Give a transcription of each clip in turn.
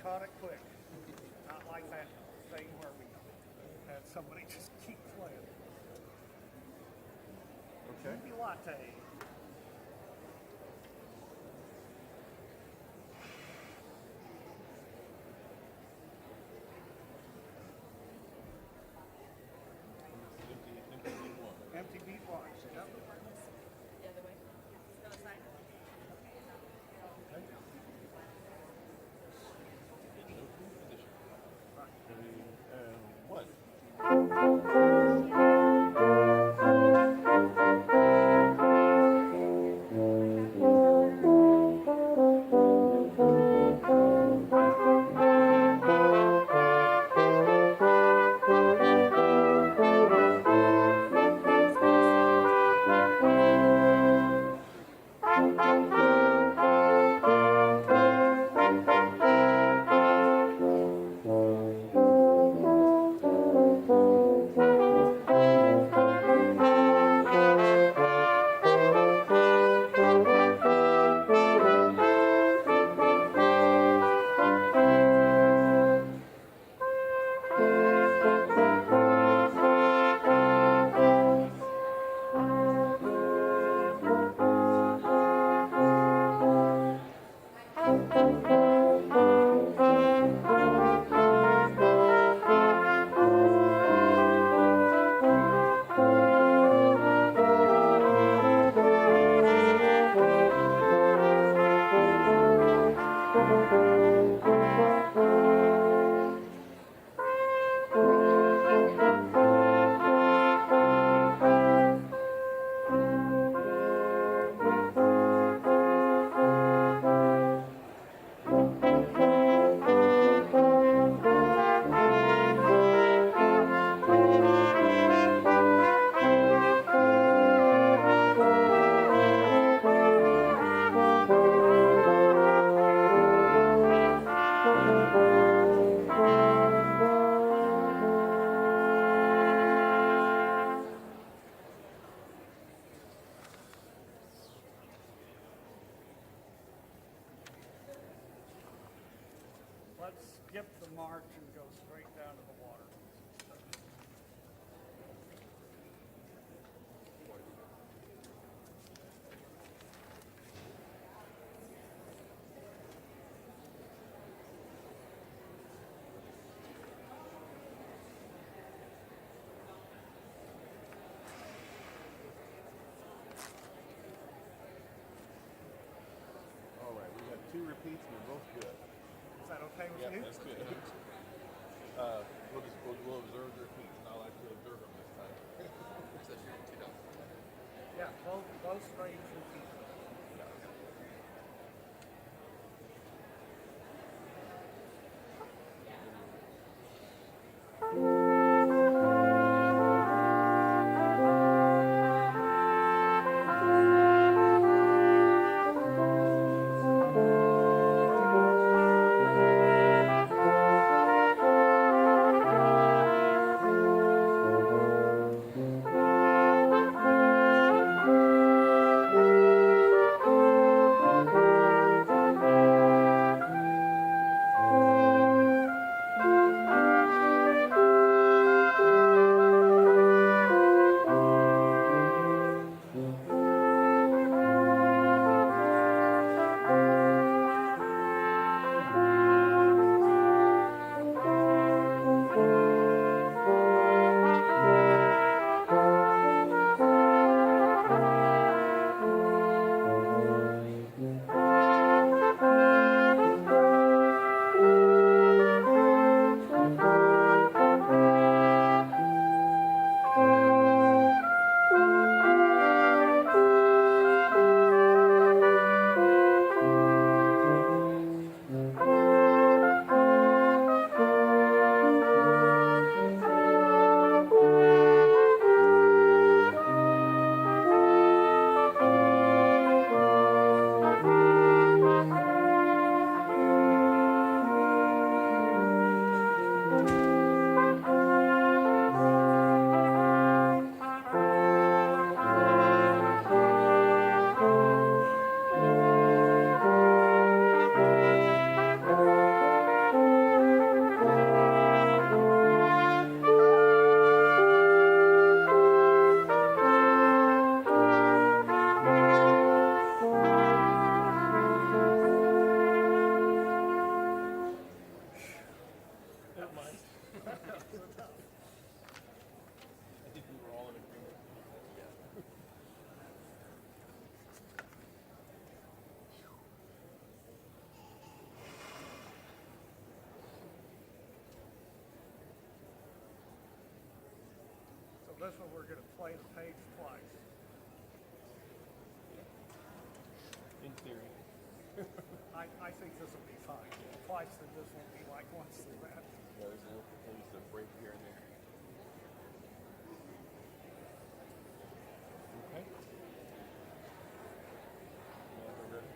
caught it quick. Not like that thing where we had somebody just keep playing. Okay. Maybe latte. Empty bead watch. Yep. The other way. The other side. What? Let's skip the march and go straight down to the water. All right, we got 2 repeats and they're both good. Is that okay with Yeah, you? that's good. We'll observe the repeats, and I'll actually observe them this time. Yeah, both strange repeats. this one we're going to play the page twice. In theory. I think this will be fine. Twice, then this won't be like once through that. Yeah, there's a little just a break here and there. Okay. Now we're ready.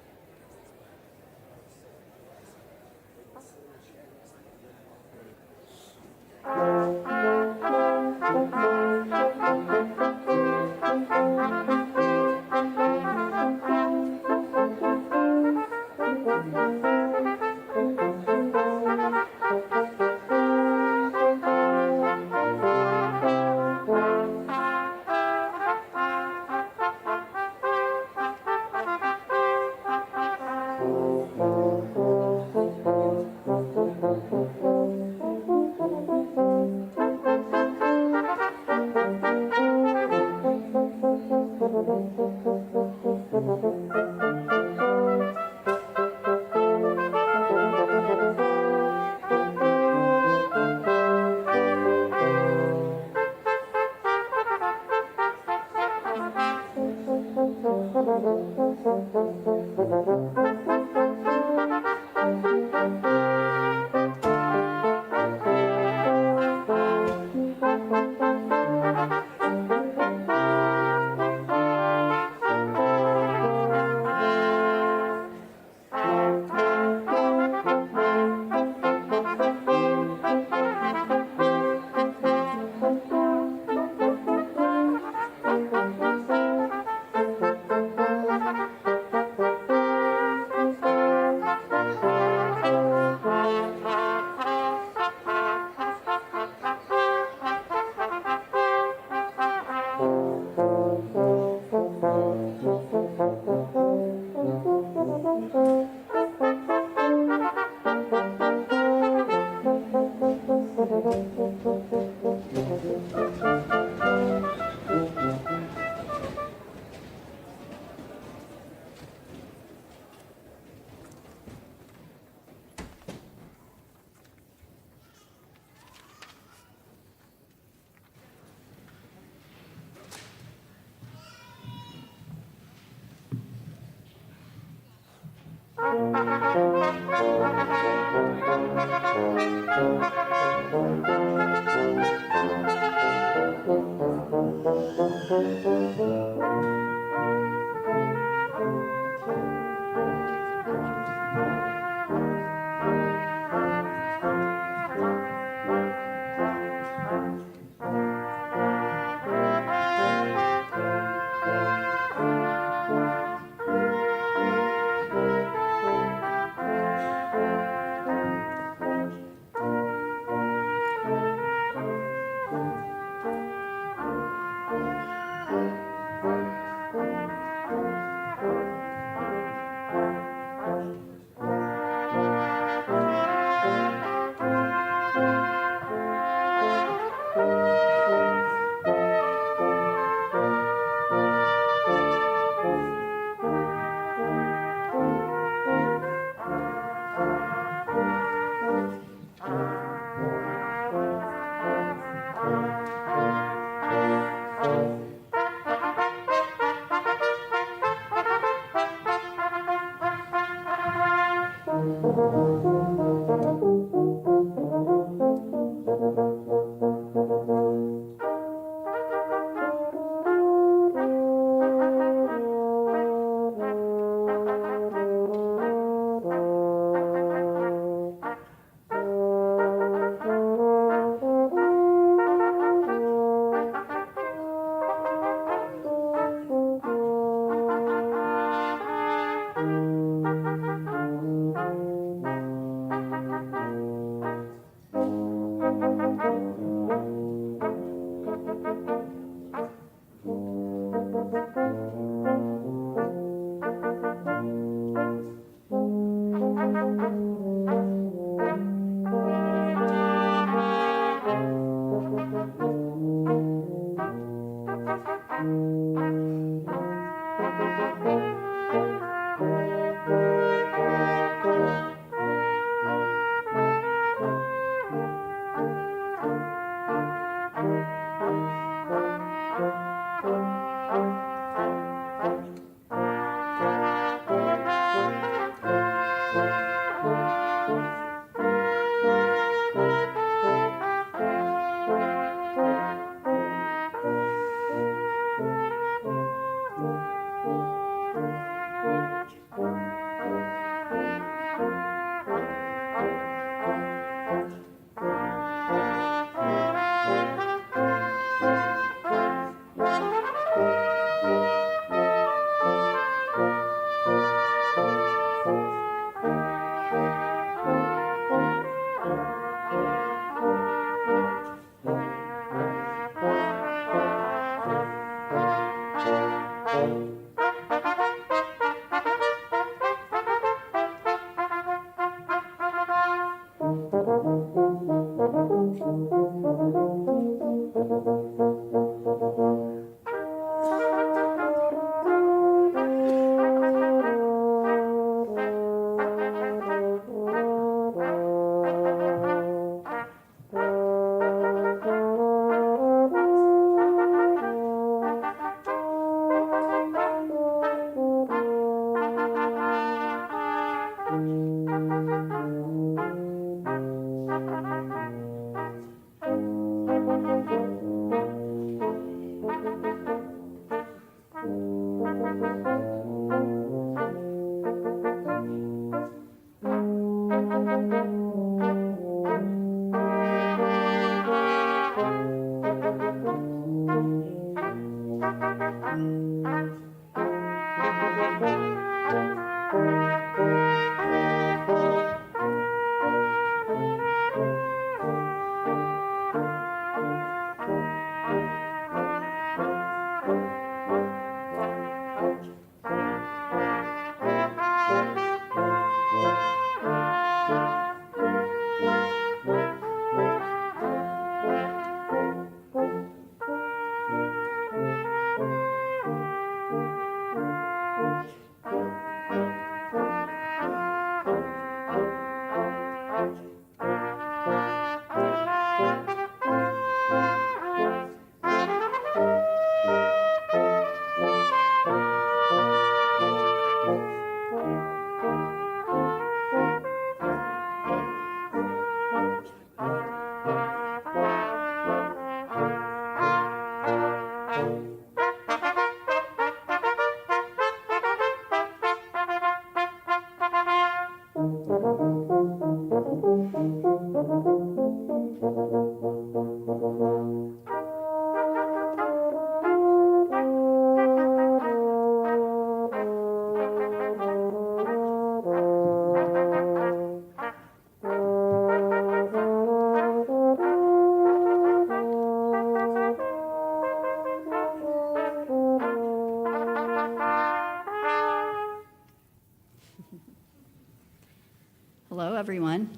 Hello, everyone.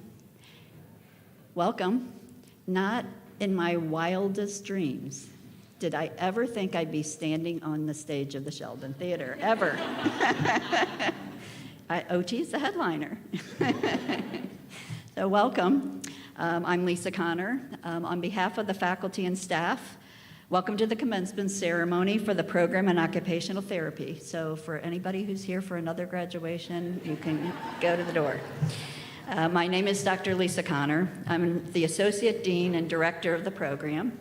Welcome. Not in my wildest dreams did I ever think I'd be standing on the stage of the Sheldon Theater, ever. OT's the headliner. So welcome. I'm Lisa Connor. On behalf of the faculty and staff, welcome to the commencement ceremony for the program in occupational therapy. So for anybody who's here for another graduation, you can go to the door. My name is Dr. Lisa Connor. I'm the Associate Dean and Director of the program.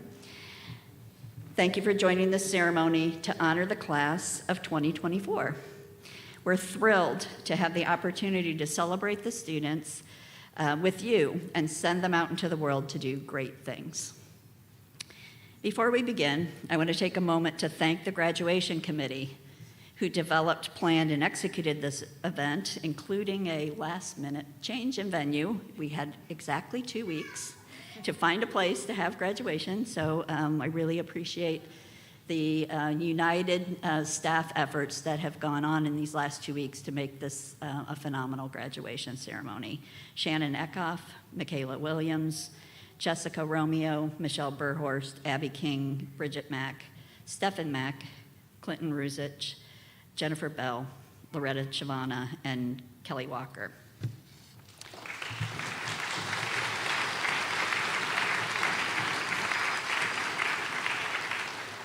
Thank you for joining this ceremony to honor the class of 2024. We're thrilled to have the opportunity to celebrate the students with you and send them out into the world to do great things. Before we begin, I want to take a moment to thank the graduation committee who developed, planned, and executed this event, including a last-minute change in venue. We had exactly 2 weeks to find a place to have graduation, so I really appreciate the united staff efforts that have gone on in these last 2 weeks to make this a phenomenal graduation ceremony. Shannon Eckhoff, Michaela Williams, Jessica Romeo, Michelle Burhorst, Abby King, Bridget Mack, Stephen Mack, Clinton Ruzich, Jennifer Bell, Loretta Chavana, and Kelly Walker.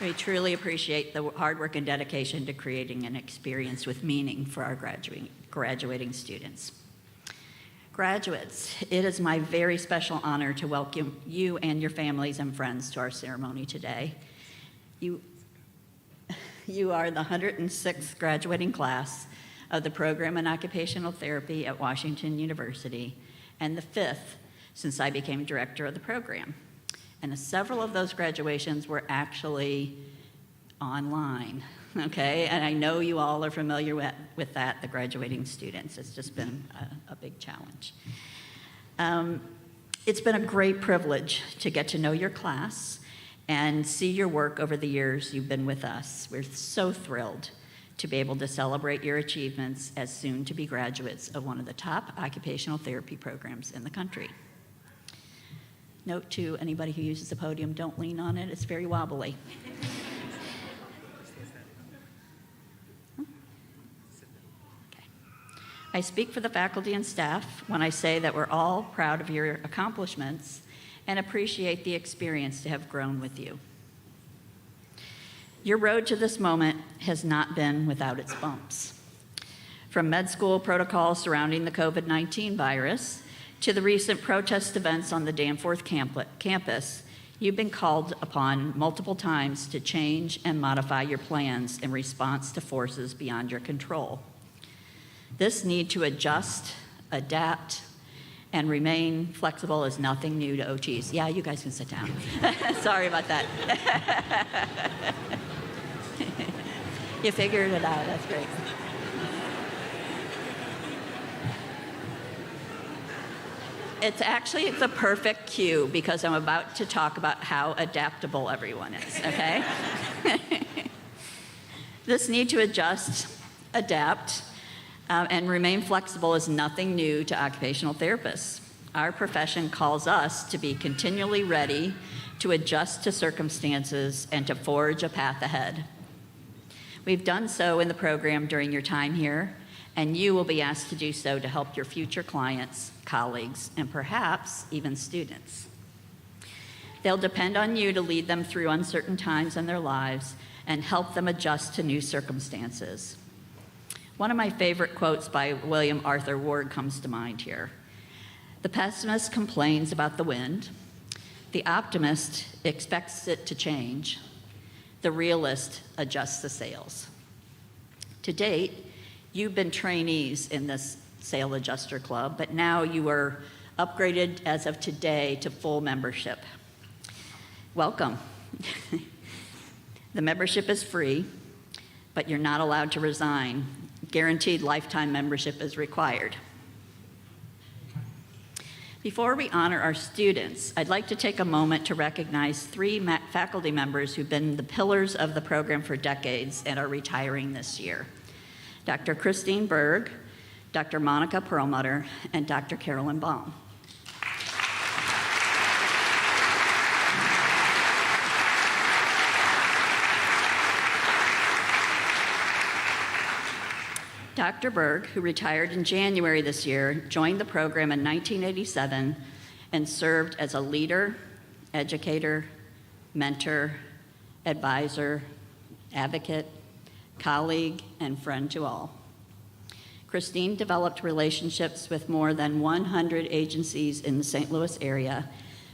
We truly appreciate the hard work and dedication to creating an experience with meaning for our graduating students. Graduates, it is my very special honor to welcome you and your families and friends to our ceremony today. You are the 106th graduating class of the program in occupational therapy at Washington University, and the 5th since I became director of the program. And several of those graduations were actually online, okay? And I know you all are familiar with that, the graduating students. It's just been a big challenge. It's been a great privilege to get to know your class and see your work over the years you've been with us. We're so thrilled to be able to celebrate your achievements as soon-to-be graduates of one of the top occupational therapy programs in the country. Note to anybody who uses the podium, don't lean on it, it's very wobbly. Okay. I speak for the faculty and staff when I say that we're all proud of your accomplishments and appreciate the experience to have grown with you. Your road to this moment has not been without its bumps. From med school protocols surrounding the COVID-19 virus to the recent protest events on the Danforth campus, you've been called upon multiple times to change and modify your plans in response to forces beyond your control. This need to adjust, adapt, and remain flexible is nothing new to OTs. Yeah, you guys can sit down. Sorry about that. You figured it out, that's great. It's a perfect cue because I'm about to talk about how adaptable everyone is, okay? This need to adjust, adapt, and remain flexible is nothing new to occupational therapists. Our profession calls us to be continually ready to adjust to circumstances and to forge a path ahead. We've done so in the program during your time here, and you will be asked to do so to help your future clients, colleagues, and perhaps even students. They'll depend on you to lead them through uncertain times in their lives and help them adjust to new circumstances. One of my favorite quotes by William Arthur Ward comes to mind here. The pessimist complains about the wind. The optimist expects it to change. The realist adjusts the sails. To date, you've been trainees in this Sail Adjuster Club, but now you are upgraded as of today to full membership. Welcome. The membership is free, but you're not allowed to resign. Guaranteed lifetime membership is required. Before we honor our students, I'd like to take a moment to recognize 3 faculty members who've been the pillars of the program for decades and are retiring this year. Dr. Christine Berg, Dr. Monica Perlmutter, and Dr. Carolyn Baum. Dr. Berg, who retired in January this year, joined the program in 1987 and served as a leader, educator, mentor, advisor, advocate, colleague, and friend to all. Christine developed relationships with more than 100 agencies in the St. Louis area,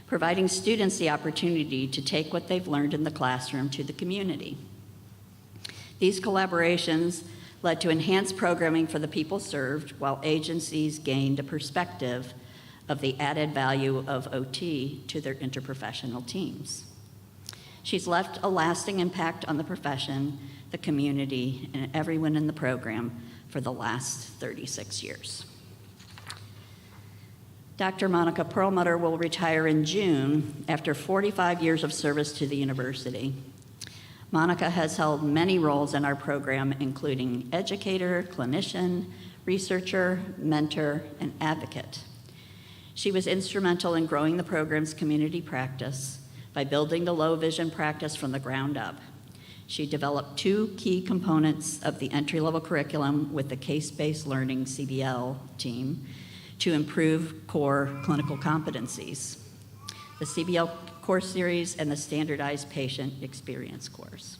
providing students the opportunity to take what they've learned in the classroom to the community. These collaborations led to enhanced programming for the people served, while agencies gained a perspective of the added value of OT to their interprofessional teams. She's left a lasting impact on the profession, the community, and everyone in the program for the last 36 years. Dr. Monica Perlmutter will retire in June after 45 years of service to the university. Monica has held many roles in our program, including educator, clinician, researcher, mentor, and advocate. She was instrumental in growing the program's community practice by building the low vision practice from the ground up. She developed 2 key components of the entry-level curriculum with the case-based learning CBL team to improve core clinical competencies: the CBL course series and the standardized patient experience course.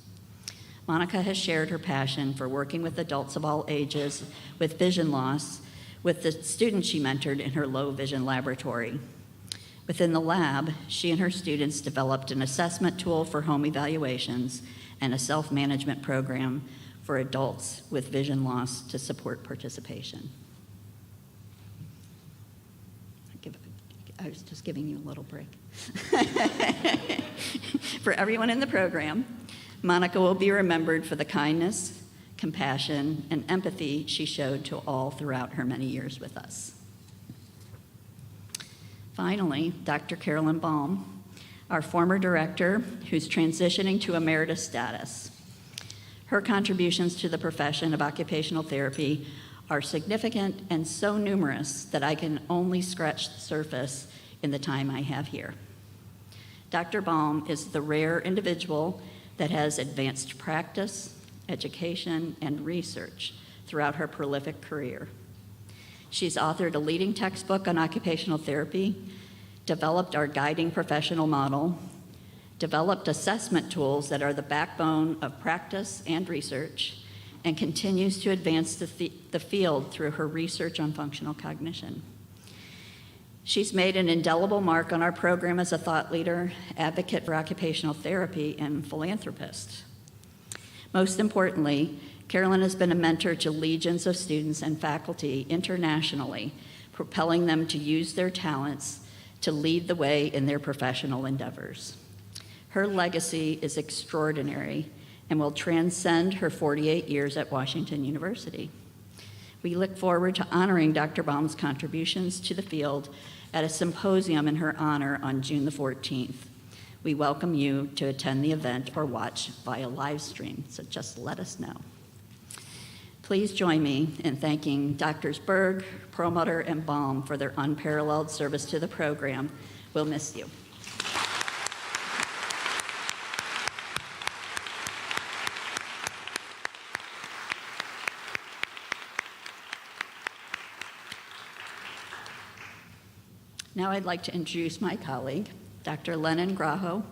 Monica has shared her passion for working with adults of all ages with vision loss with the students she mentored in her low vision laboratory. Within the lab, she and her students developed an assessment tool for home evaluations and a self-management program for adults with vision loss to support participation. I was just giving you a little break. For everyone in the program, Monica will be remembered for the kindness, compassion, and empathy she showed to all throughout her many years with us. Finally, Dr. Carolyn Baum, our former director, who's transitioning to emeritus status. Her contributions to the profession of occupational therapy are significant and so numerous that I can only scratch the surface in the time I have here. Dr. Baum is the rare individual that has advanced practice, education, and research throughout her prolific career. She's authored a leading textbook on occupational therapy, developed our guiding professional model, developed assessment tools that are the backbone of practice and research, and continues to advance the field through her research on functional cognition. She's made an indelible mark on our program as a thought leader, advocate for occupational therapy, and philanthropist. Most importantly, Carolyn has been a mentor to legions of students and faculty internationally, propelling them to use their talents to lead the way in their professional endeavors. Her legacy is extraordinary and will transcend her 48 years at Washington University. We look forward to honoring Dr. Baum's contributions to the field at a symposium in her honor on June the 14th. We welcome you to attend the event or watch via live stream, so just let us know. Please join me in thanking Drs. Berg, Perlmutter, and Baum for their unparalleled service to the program. We'll miss you. Now I'd like to introduce my colleague, Dr. Lennon Graho,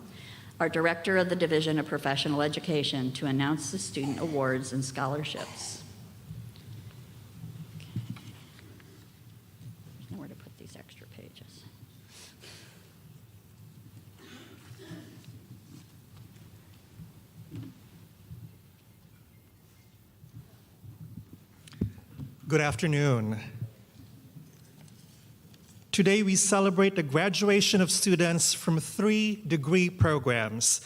our Director of the Division of Professional Education, to announce the student awards and scholarships. There's nowhere to put these extra pages. Good afternoon. Today we celebrate the graduation of students from 3 degree programs: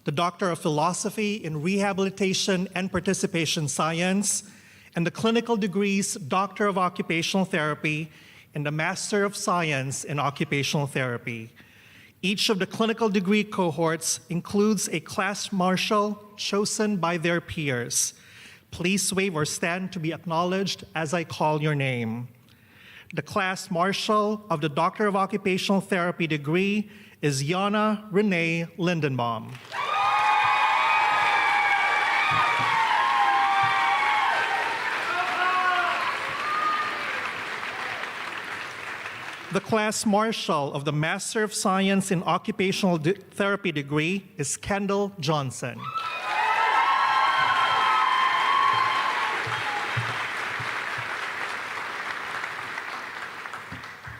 the Doctor of Philosophy in Rehabilitation and Participation Science, and the clinical degrees Doctor of Occupational Therapy and the Master of Science in Occupational Therapy. Each of the clinical degree cohorts includes a class marshal chosen by their peers. Please wave or stand to be acknowledged as I call your name. The class marshal of the Doctor of Occupational Therapy degree is Yana Renee Lindenbaum. The class marshal of the Master of Science in Occupational Therapy degree is Kendall Johnson.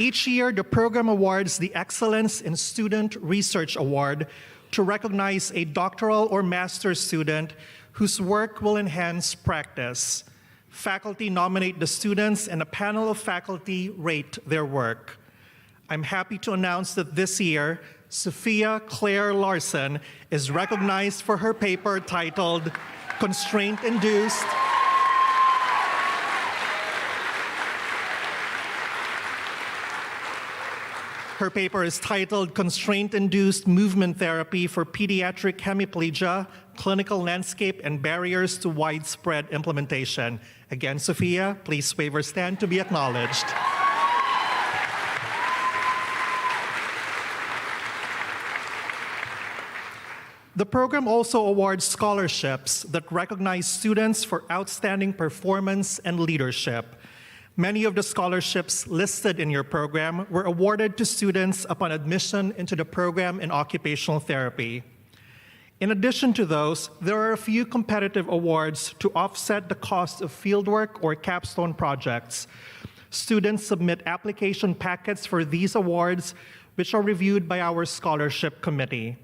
Each year, the program awards the Excellence in Student Research Award to recognize a doctoral or master's student whose work will enhance practice. Faculty nominate the students and a panel of faculty rate their work. I'm happy to announce that this year, Sophia Claire Larson is recognized for her paper titled Constraint-Induced Her paper is titled Constraint-Induced Movement Therapy for Pediatric Hemiplegia, Clinical Landscape and Barriers to Widespread Implementation. Again, Sophia, please wave or stand to be acknowledged. The program also awards scholarships that recognize students for outstanding performance and leadership. Many of the scholarships listed in your program were awarded to students upon admission into the program in occupational therapy. In addition to those, there are a few competitive awards to offset the cost of fieldwork or capstone projects. Students submit application packets for these awards, which are reviewed by our scholarship committee.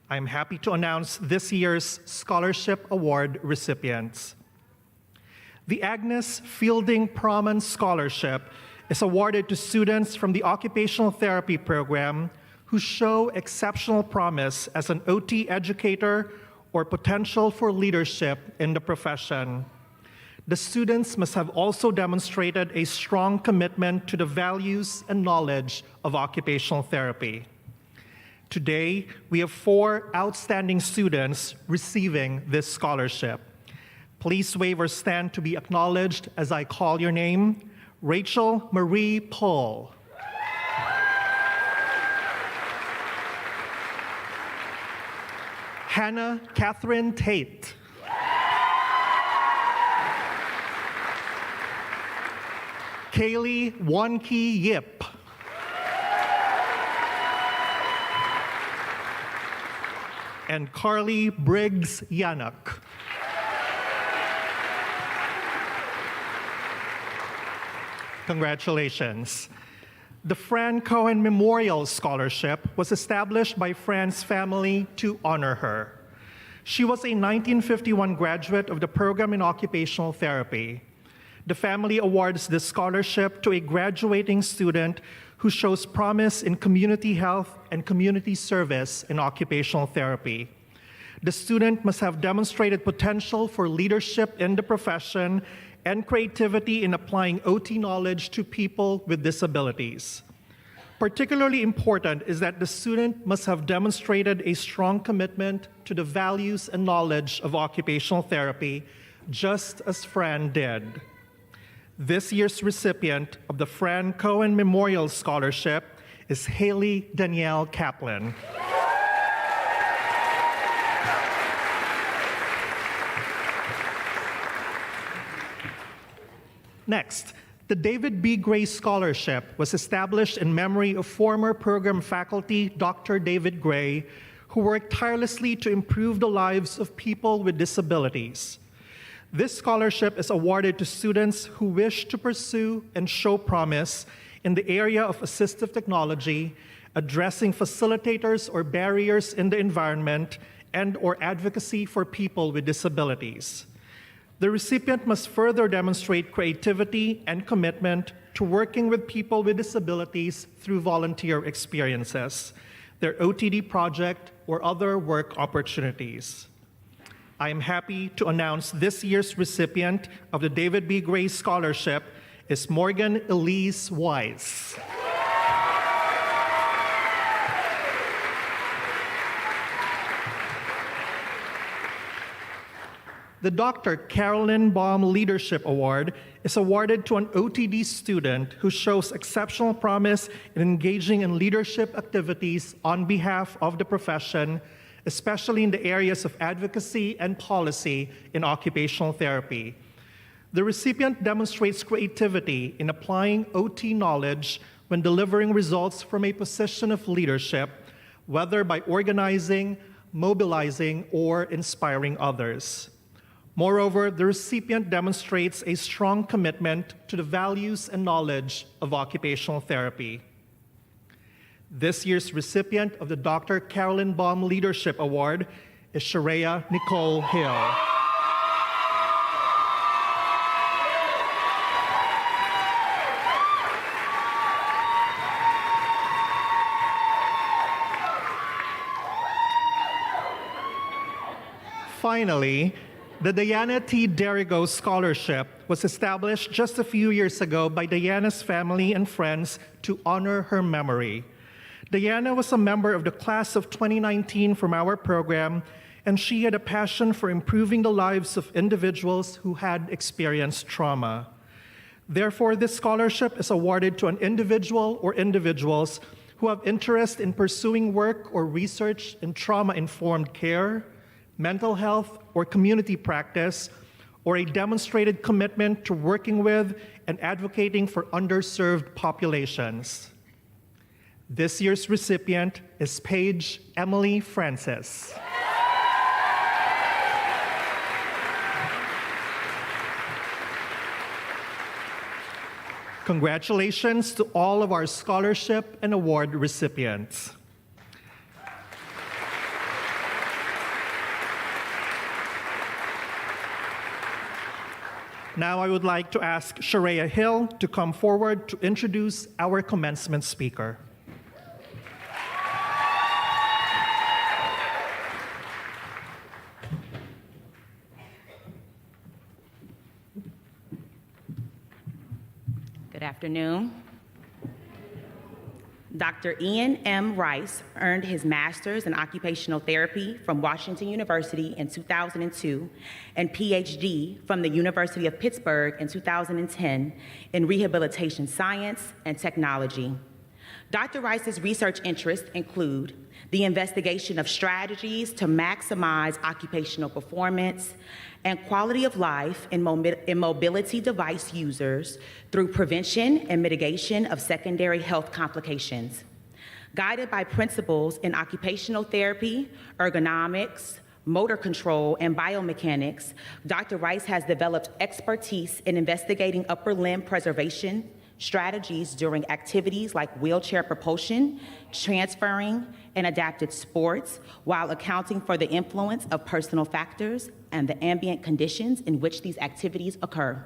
I'm happy to announce this year's Scholarship Award recipients. The Agnes Fielding Proman Scholarship is awarded to students from the Occupational Therapy program who show exceptional promise as an OT educator or potential for leadership in the profession. The students must have also demonstrated a strong commitment to the values and knowledge of occupational therapy. Today, we have 4 outstanding students receiving this scholarship. Please wave or stand to be acknowledged as I call your name. Rachel Marie Paul. Hannah Catherine Tate. Kaylee Wonki Yip. And Carly Briggs Yannock. Congratulations. The Fran Cohen Memorial Scholarship was established by Fran's family to honor her. She was a 1951 graduate of the program in occupational therapy. The family awards this scholarship to a graduating student who shows promise in community health and community service in occupational therapy. The student must have demonstrated potential for leadership in the profession and creativity in applying OT knowledge to people with disabilities. Particularly important is that the student must have demonstrated a strong commitment to the values and knowledge of occupational therapy, just as Fran did. This year's recipient of the Fran Cohen Memorial Scholarship is Haley Danielle Kaplan. Next, the David B. Gray Scholarship was established in memory of former program faculty Dr. David Gray, who worked tirelessly to improve the lives of people with disabilities. This scholarship is awarded to students who wish to pursue and show promise in the area of assistive technology, addressing facilitators or barriers in the environment, and/or advocacy for people with disabilities. The recipient must further demonstrate creativity and commitment to working with people with disabilities through volunteer experiences, their OTD project, or other work opportunities. I am happy to announce this year's recipient of the David B. Gray Scholarship is Morgan Elise Wise. The Dr. Carolyn Baum Leadership Award is awarded to an OTD student who shows exceptional promise in engaging in leadership activities on behalf of the profession, especially in the areas of advocacy and policy in occupational therapy. The recipient demonstrates creativity in applying OT knowledge when delivering results from a position of leadership, whether by organizing, mobilizing, or inspiring others. Moreover, the recipient demonstrates a strong commitment to the values and knowledge of occupational therapy. This year's recipient of the Dr. Carolyn Baum Leadership Award is Sharia Nicole Hill. Finally, the Diana T. Derigo Scholarship was established just a few years ago by Diana's family and friends to honor her memory. Diana was a member of the class of 2019 from our program, and she had a passion for improving the lives of individuals who had experienced trauma. Therefore, this scholarship is awarded to an individual or individuals who have interest in pursuing work or research in trauma-informed care, mental health, or community practice, or a demonstrated commitment to working with and advocating for underserved populations. This year's recipient is Paige Emily Francis. Congratulations to all of our scholarship and award recipients. Now I would like to ask Sharia Hill to come forward to introduce our commencement speaker. Good afternoon. Dr. Ian M. Rice earned his master's in occupational therapy from Washington University in 2002 and PhD from the University of Pittsburgh in 2010 in rehabilitation science and technology. Dr. Rice's research interests include the investigation of strategies to maximize occupational performance and quality of life in mobility device users through prevention and mitigation of secondary health complications. Guided by principles in occupational therapy, ergonomics, motor control, and biomechanics, Dr. Rice has developed expertise in investigating upper limb preservation strategies during activities like wheelchair propulsion, transferring, and adapted sports, while accounting for the influence of personal factors and the ambient conditions in which these activities occur.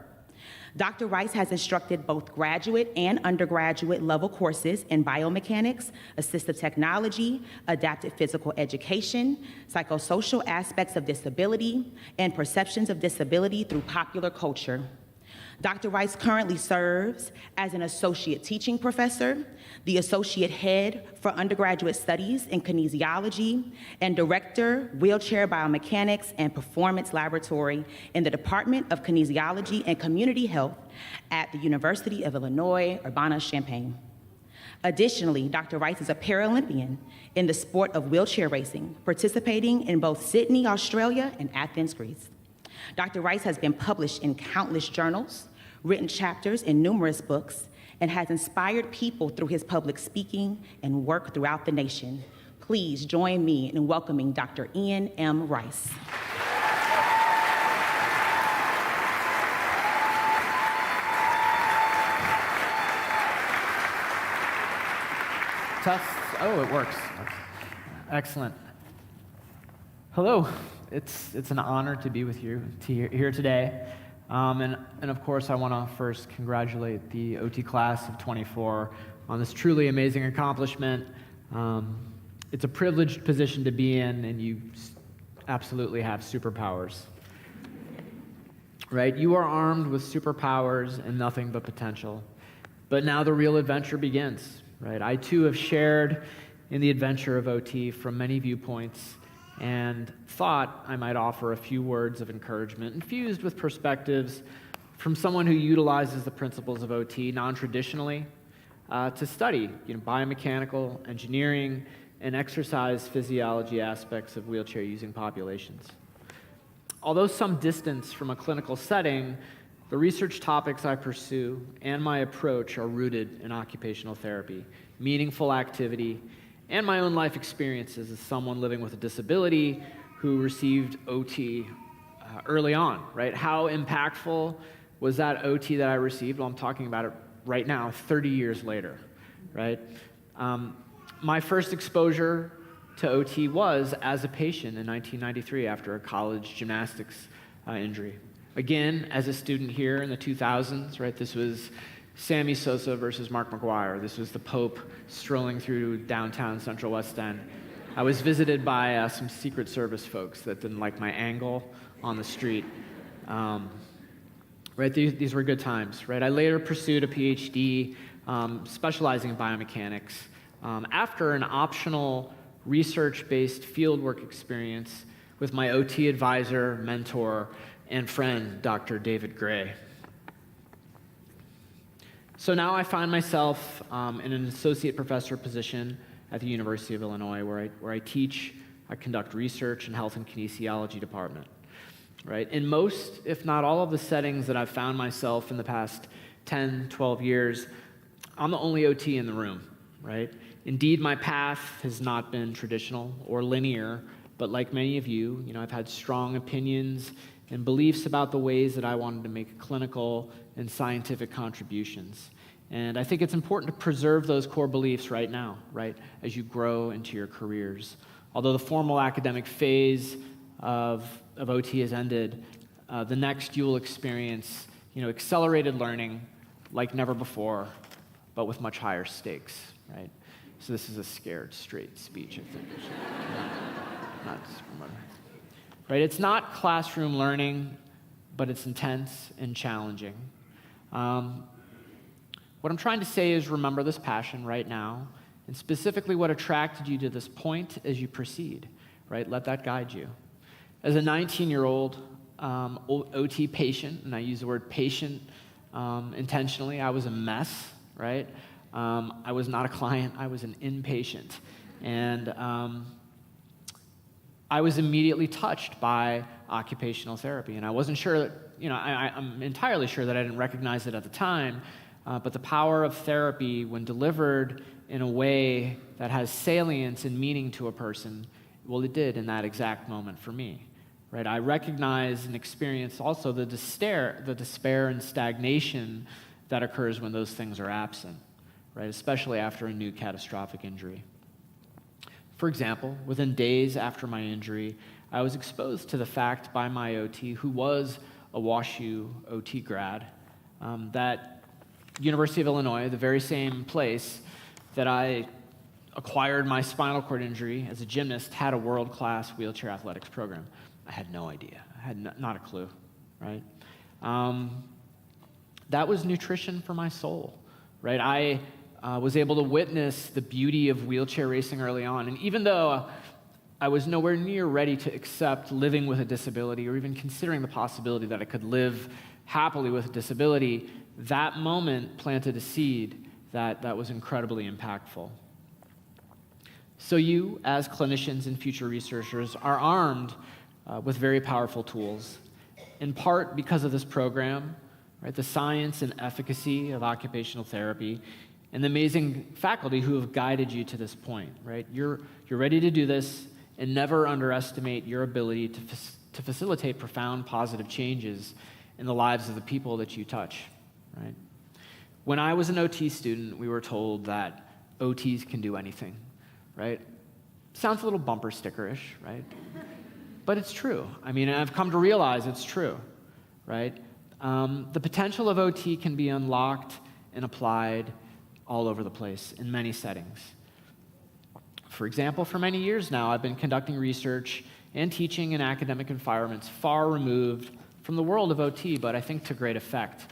Dr. Rice has instructed both graduate and undergraduate level courses in biomechanics, assistive technology, adaptive physical education, psychosocial aspects of disability, and perceptions of disability through popular culture. Dr. Rice currently serves as an associate teaching professor, the associate head for undergraduate studies in kinesiology, and director, wheelchair biomechanics and performance laboratory in the Department of Kinesiology and Community Health at the University of Illinois, Urbana-Champaign. Additionally, Dr. Rice is a Paralympian in the sport of wheelchair racing, participating in both Sydney, Australia, and Athens, Greece. Dr. Rice has been published in countless journals, written chapters in numerous books, and has inspired people through his public speaking and work throughout the nation. Please join me in welcoming Dr. Ian M. Rice. Test. Oh, it works. Excellent. Hello. It's an honor to be with you here today. And of course, I want to first congratulate the OT class of 24 on this truly amazing accomplishment. It's a privileged position to be in, and you absolutely have superpowers. Right? You are armed with superpowers and nothing but potential. But now the real adventure begins. Right? I too have shared in the adventure of OT from many viewpoints, and thought I might offer a few words of encouragement infused with perspectives from someone who utilizes the principles of OT non-traditionally to study biomechanical, engineering, and exercise physiology aspects of wheelchair-using populations. Although some distance from a clinical setting, the research topics I pursue and my approach are rooted in occupational therapy, meaningful activity, and my own life experiences as someone living with a disability who received OT early on, right? How impactful was that OT that I received? Well, I'm talking about it right now, 30 years later, right? My first exposure to OT was as a patient in 1993 after a college gymnastics injury. Again, as a student here in the 2000s, right? This was Sammy Sosa versus Mark McGuire. This was the Pope strolling through downtown Central West End. I was visited by some Secret Service folks that didn't like my angle on the street. Right, these were good times, right? I later pursued a PhD specializing in biomechanics after an optional research-based fieldwork experience with my OT advisor, mentor, and friend, Dr. David Gray. So now I find myself in an associate professor position at the University of Illinois, where I teach, I conduct research in health and kinesiology department. Right? In most, if not all of the settings that I've found myself in the past 10, 12 years, I'm the only OT in the room, right? Indeed, my path has not been traditional or linear, but like many of you, I've had strong opinions and beliefs about the ways that I wanted to make clinical and scientific contributions. And I think it's important to preserve those core beliefs right now, right, as you grow into your careers. Although the formal academic phase of OT has ended, the next you will experience accelerated learning like never before, but with much higher stakes, right? So this is a scared straight speech, I think. Right? It's not classroom learning, but it's intense and challenging. What I'm trying to say is remember this passion right now, and specifically what attracted you to this point as you proceed, right? Let that guide you. As a 19-year-old OT patient, and I use the word patient intentionally, I was a mess, right? I was not a client, I was an inpatient. And I was immediately touched by occupational therapy. And I wasn't sure that, I'm entirely sure that I didn't recognize it at the time, but the power of therapy when delivered in a way that has salience and meaning to a person, well, it did in that exact moment for me. Right? I recognize and experience also the despair and stagnation that occurs when those things are absent, right? Especially after a new catastrophic injury. For example, within days after my injury, I was exposed to the fact by my OT, who was a WashU OT grad, that University of Illinois, the very same place that I acquired my spinal cord injury as a gymnast, had a world-class wheelchair athletics program. I had no idea. I had not a clue, right? That was nutrition for my soul, right? I was able to witness the beauty of wheelchair racing early on. And even though I was nowhere near ready to accept living with a disability or even considering the possibility that I could live happily with a disability, that moment planted a seed that was incredibly impactful. So you, as clinicians and future researchers, are armed with very powerful tools, in part because of this program, right? The science and efficacy of occupational therapy, and the amazing faculty who have guided you to this point, right? You're ready to do this, and never underestimate your ability to facilitate profound positive changes in the lives of the people that you touch, right? When I was an OT student, we were told that OTs can do anything, right? Sounds a little bumper stickerish, right? But it's true. I mean, I've come to realize it's true, right? The potential of OT can be unlocked and applied all over the place in many settings. For example, for many years now, I've been conducting research and teaching in academic environments far removed from the world of OT, but I think to great effect,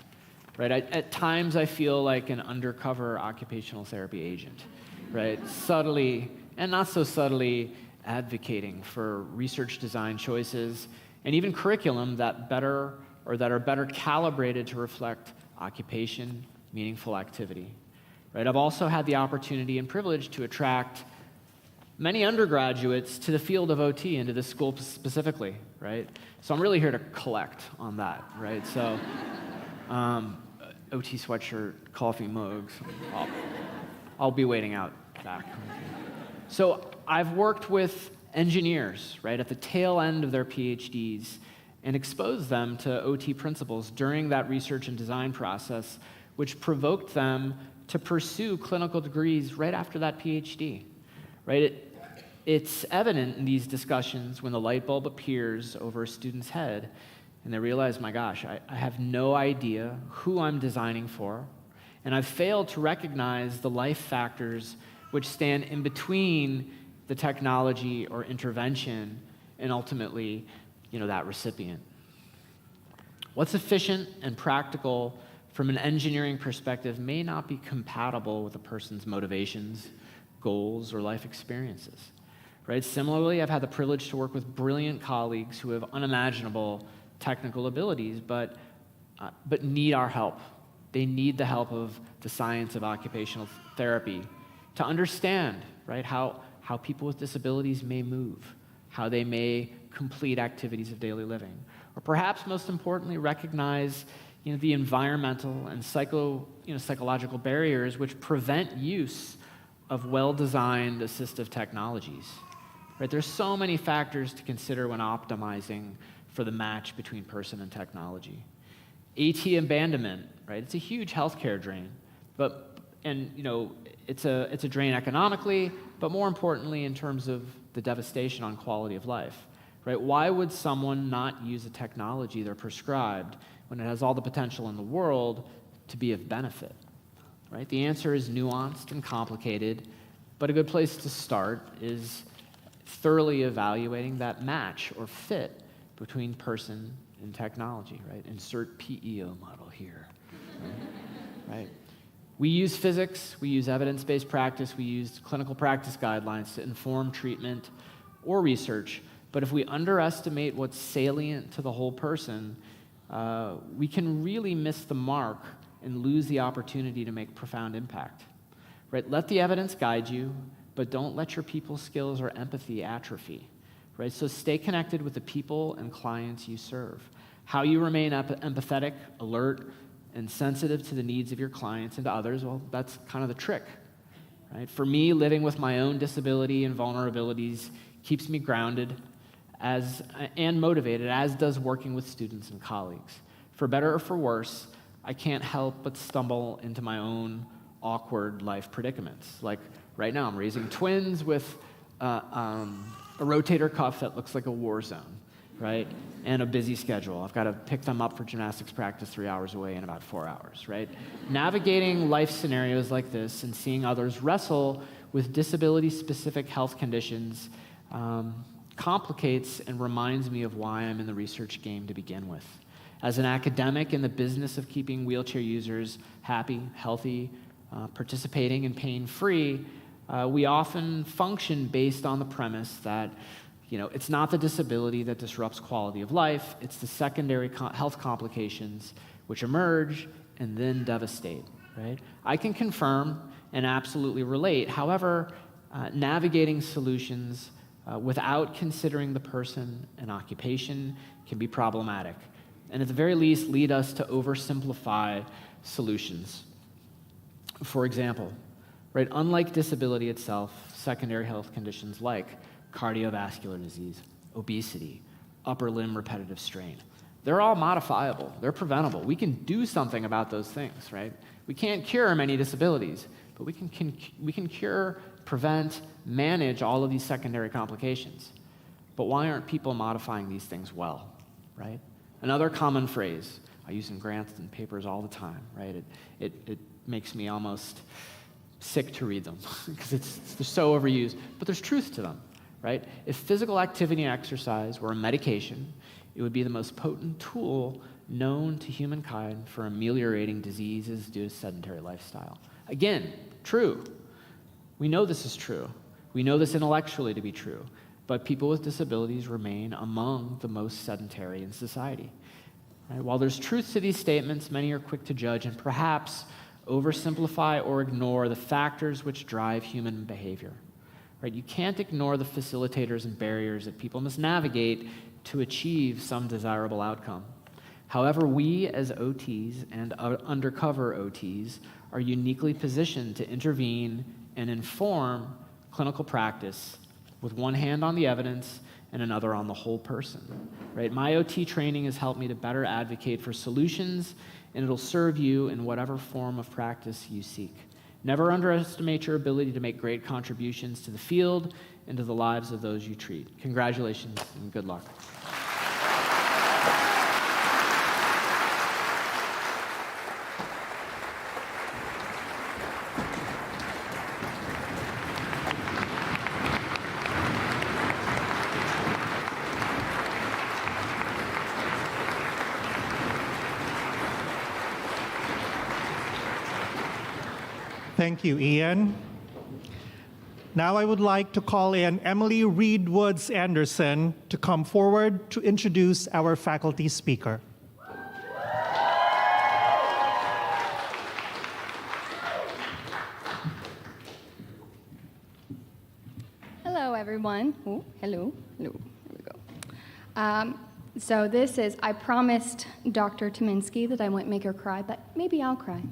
right? At times, I feel like an undercover occupational therapy agent, right? Subtly, and not so subtly, advocating for research design choices and even curriculum that are better calibrated to reflect occupation, meaningful activity. Right? I've also had the opportunity and privilege to attract many undergraduates to the field of OT and to this school specifically, right? So I'm really here to collect on that, right? So OT sweatshirt, coffee mugs, I'll be waiting out back. So I've worked with engineers, right, at the tail end of their PhDs and exposed them to OT principles during that research and design process, which provoked them to pursue clinical degrees right after that PhD, right? It's evident in these discussions when the light bulb appears over a student's head and they realize, my gosh, I have no idea who I'm designing for, and I've failed to recognize the life factors which stand in between the technology or intervention and ultimately, that recipient. What's efficient and practical from an engineering perspective may not be compatible with a person's motivations, goals, or life experiences, right? Similarly, I've had the privilege to work with brilliant colleagues who have unimaginable technical abilities, but need our help. They need the help of the science of occupational therapy to understand, right, how people with disabilities may move, how they may complete activities of daily living, or perhaps most importantly, recognize the environmental and psychological barriers which prevent use of well-designed assistive technologies. Right? There's so many factors to consider when optimizing for the match between person and technology. AT abandonment, right? It's a huge healthcare drain, it's a drain economically, but more importantly in terms of the devastation on quality of life. Right? Why would someone not use a technology they're prescribed when it has all the potential in the world to be of benefit? Right? The answer is nuanced and complicated, but a good place to start is thoroughly evaluating that match or fit between person and technology, right? Insert PEO model here, right? We use physics, we use evidence-based practice, we use clinical practice guidelines to inform treatment or research, but if we underestimate what's salient to the whole person, we can really miss the mark and lose the opportunity to make profound impact, right? Let the evidence guide you, but don't let your people skills or empathy atrophy, right? So stay connected with the people and clients you serve. How you remain empathetic, alert, and sensitive to the needs of your clients and to others, well, that's kind of the trick, right? For me, living with my own disability and vulnerabilities keeps me grounded and motivated, as does working with students and colleagues. For better or for worse, I can't help but stumble into my own awkward life predicaments. Like right now, I'm raising twins with a rotator cuff that looks like a war zone, right? And a busy schedule. I've got to pick them up for gymnastics practice 3 hours away in about 4 hours, right? Navigating life scenarios like this and seeing others wrestle with disability-specific health conditions complicates and reminds me of why I'm in the research game to begin with. As an academic in the business of keeping wheelchair users happy, healthy, participating, and pain-free, we often function based on the premise that it's not the disability that disrupts quality of life, it's the secondary health complications which emerge and then devastate, right? I can confirm and absolutely relate. However, navigating solutions without considering the person and occupation can be problematic, and at the very least lead us to oversimplify solutions. For example, right, unlike disability itself, secondary health conditions like cardiovascular disease, obesity, upper limb repetitive strain, they're all modifiable, they're preventable. We can do something about those things, right? We can't cure many disabilities, but we can cure, prevent, manage all of these secondary complications. But why aren't people modifying these things well, right? Another common phrase I use in grants and papers all the time, right? It makes me almost sick to read them because they're so overused, but there's truth to them, right? If physical activity and exercise were a medication, it would be the most potent tool known to humankind for ameliorating diseases due to sedentary lifestyle. Again, true. We know this is true. We know this intellectually to be true, but people with disabilities remain among the most sedentary in society. Right? While there's truth to these statements, many are quick to judge and perhaps oversimplify or ignore the factors which drive human behavior. Right? You can't ignore the facilitators and barriers that people must navigate to achieve some desirable outcome. However, we as OTs and undercover OTs are uniquely positioned to intervene and inform clinical practice with one hand on the evidence and another on the whole person. Right? My OT training has helped me to better advocate for solutions, and it'll serve you in whatever form of practice you seek. Never underestimate your ability to make great contributions to the field and to the lives of those you treat. Congratulations and good luck. Thank you, Ian. Now I would like to call in Emily Reed Woods Anderson to come forward to introduce our faculty speaker. Hello, everyone. Oh, hello. Here we go. So this is, I promised Dr. Tominski that I wouldn't make her cry, but maybe I'll cry.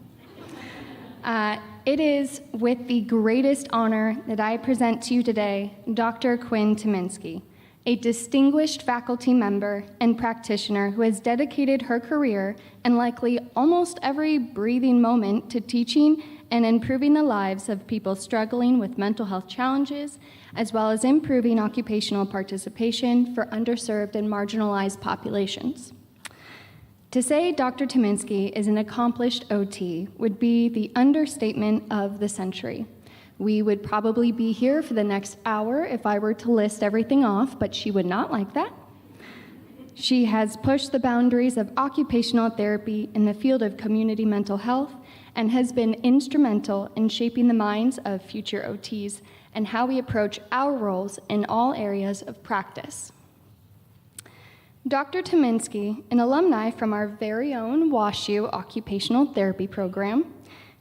It is with the greatest honor that I present to you today Dr. Quinn Tominski, a distinguished faculty member and practitioner who has dedicated her career and likely almost every breathing moment to teaching and improving the lives of people struggling with mental health challenges, as well as improving occupational participation for underserved and marginalized populations. To say Dr. Tyminski is an accomplished OT would be the understatement of the century. We would probably be here for the next hour if I were to list everything off, but she would not like that. She has pushed the boundaries of occupational therapy in the field of community mental health and has been instrumental in shaping the minds of future OTs and how we approach our roles in all areas of practice. Dr. Tyminski, an alumni from our very own WashU Occupational Therapy program,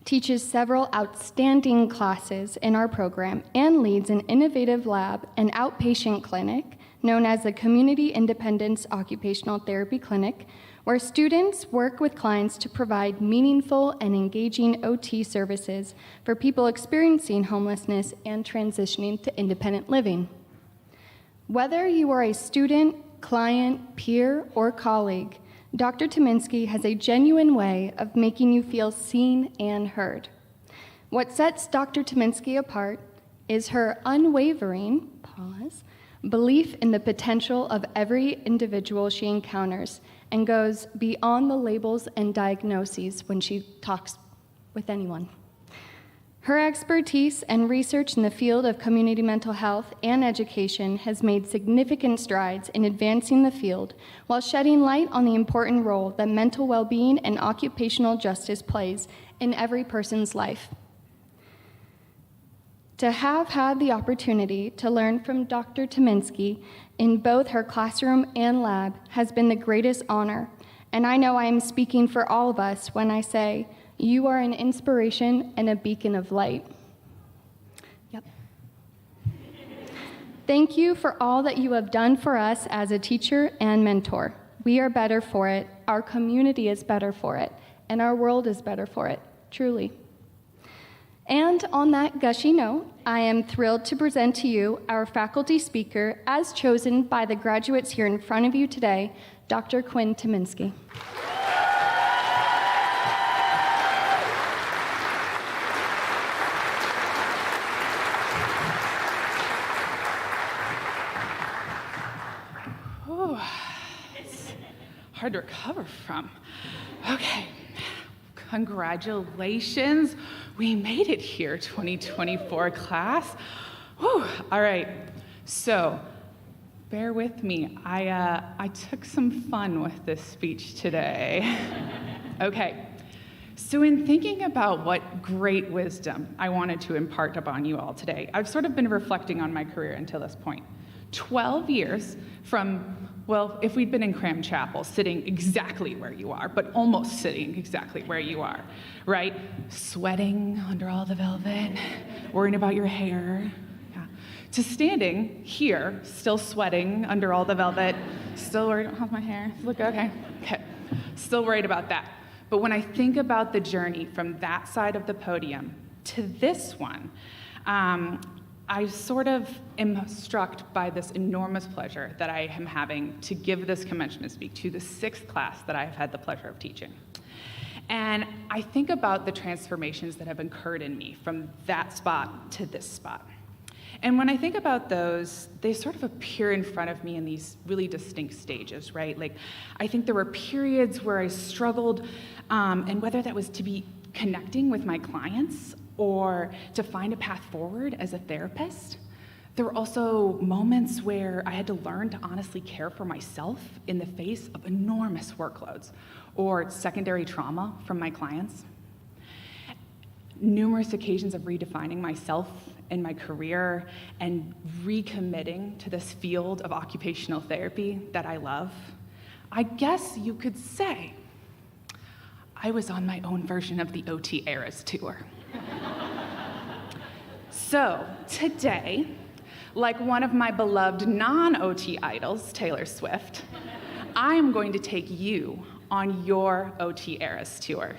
teaches several outstanding classes in our program and leads an innovative lab and outpatient clinic known as the Community Independence Occupational Therapy Clinic, where students work with clients to provide meaningful and engaging OT services for people experiencing homelessness and transitioning to independent living. Whether you are a student, client, peer, or colleague, Dr. Tyminski has a genuine way of making you feel seen and heard. What sets Dr. Tyminski apart is her unwavering belief in the potential of every individual she encounters and goes beyond the labels and diagnoses when she talks with anyone. Her expertise and research in the field of community mental health and education has made significant strides in advancing the field while shedding light on the important role that mental well-being and occupational justice plays in every person's life. To have had the opportunity to learn from Dr. Tyminski in both her classroom and lab has been the greatest honor, and I know I am speaking for all of us when I say, you are an inspiration and a beacon of light. Yep. Thank you for all that you have done for us as a teacher and mentor. We are better for it, our community is better for it, and our world is better for it, truly. And on that gushy note, I am thrilled to present to you our faculty speaker as chosen by the graduates here in front of you today, Dr. Quinn Tyminski. Hard to recover from. Okay, congratulations. We made it here, 2024 class. Whew. All right, so bear with me. I took some fun with this speech today. Okay, so in thinking about what great wisdom I wanted to impart upon you all today, I've sort of been reflecting on my career until this point. 12 years from, well, if we'd been in Cram Chapel, sitting exactly where you are, but almost sitting exactly where you are, right? Sweating under all the velvet, worrying about your hair, yeah. To standing here, still sweating under all the velvet, still worried about my hair. Look, okay, still worried about that. But when I think about the journey from that side of the podium to this one, I sort of am struck by this enormous pleasure that I am having to give this commencement speak to the 6th class that I've had the pleasure of teaching. And I think about the transformations that have occurred in me from that spot to this spot. And when I think about those, they sort of appear in front of me in these really distinct stages, right? Like, I think there were periods where I struggled, and whether that was to be connecting with my clients or to find a path forward as a therapist. There were also moments where I had to learn to honestly care for myself in the face of enormous workloads or secondary trauma from my clients. Numerous occasions of redefining myself and my career and recommitting to this field of occupational therapy that I love. I guess you could say I was on my own version of the OT Eras tour. So today, like one of my beloved non-OT idols, Taylor Swift, I am going to take you on your OT Eras tour.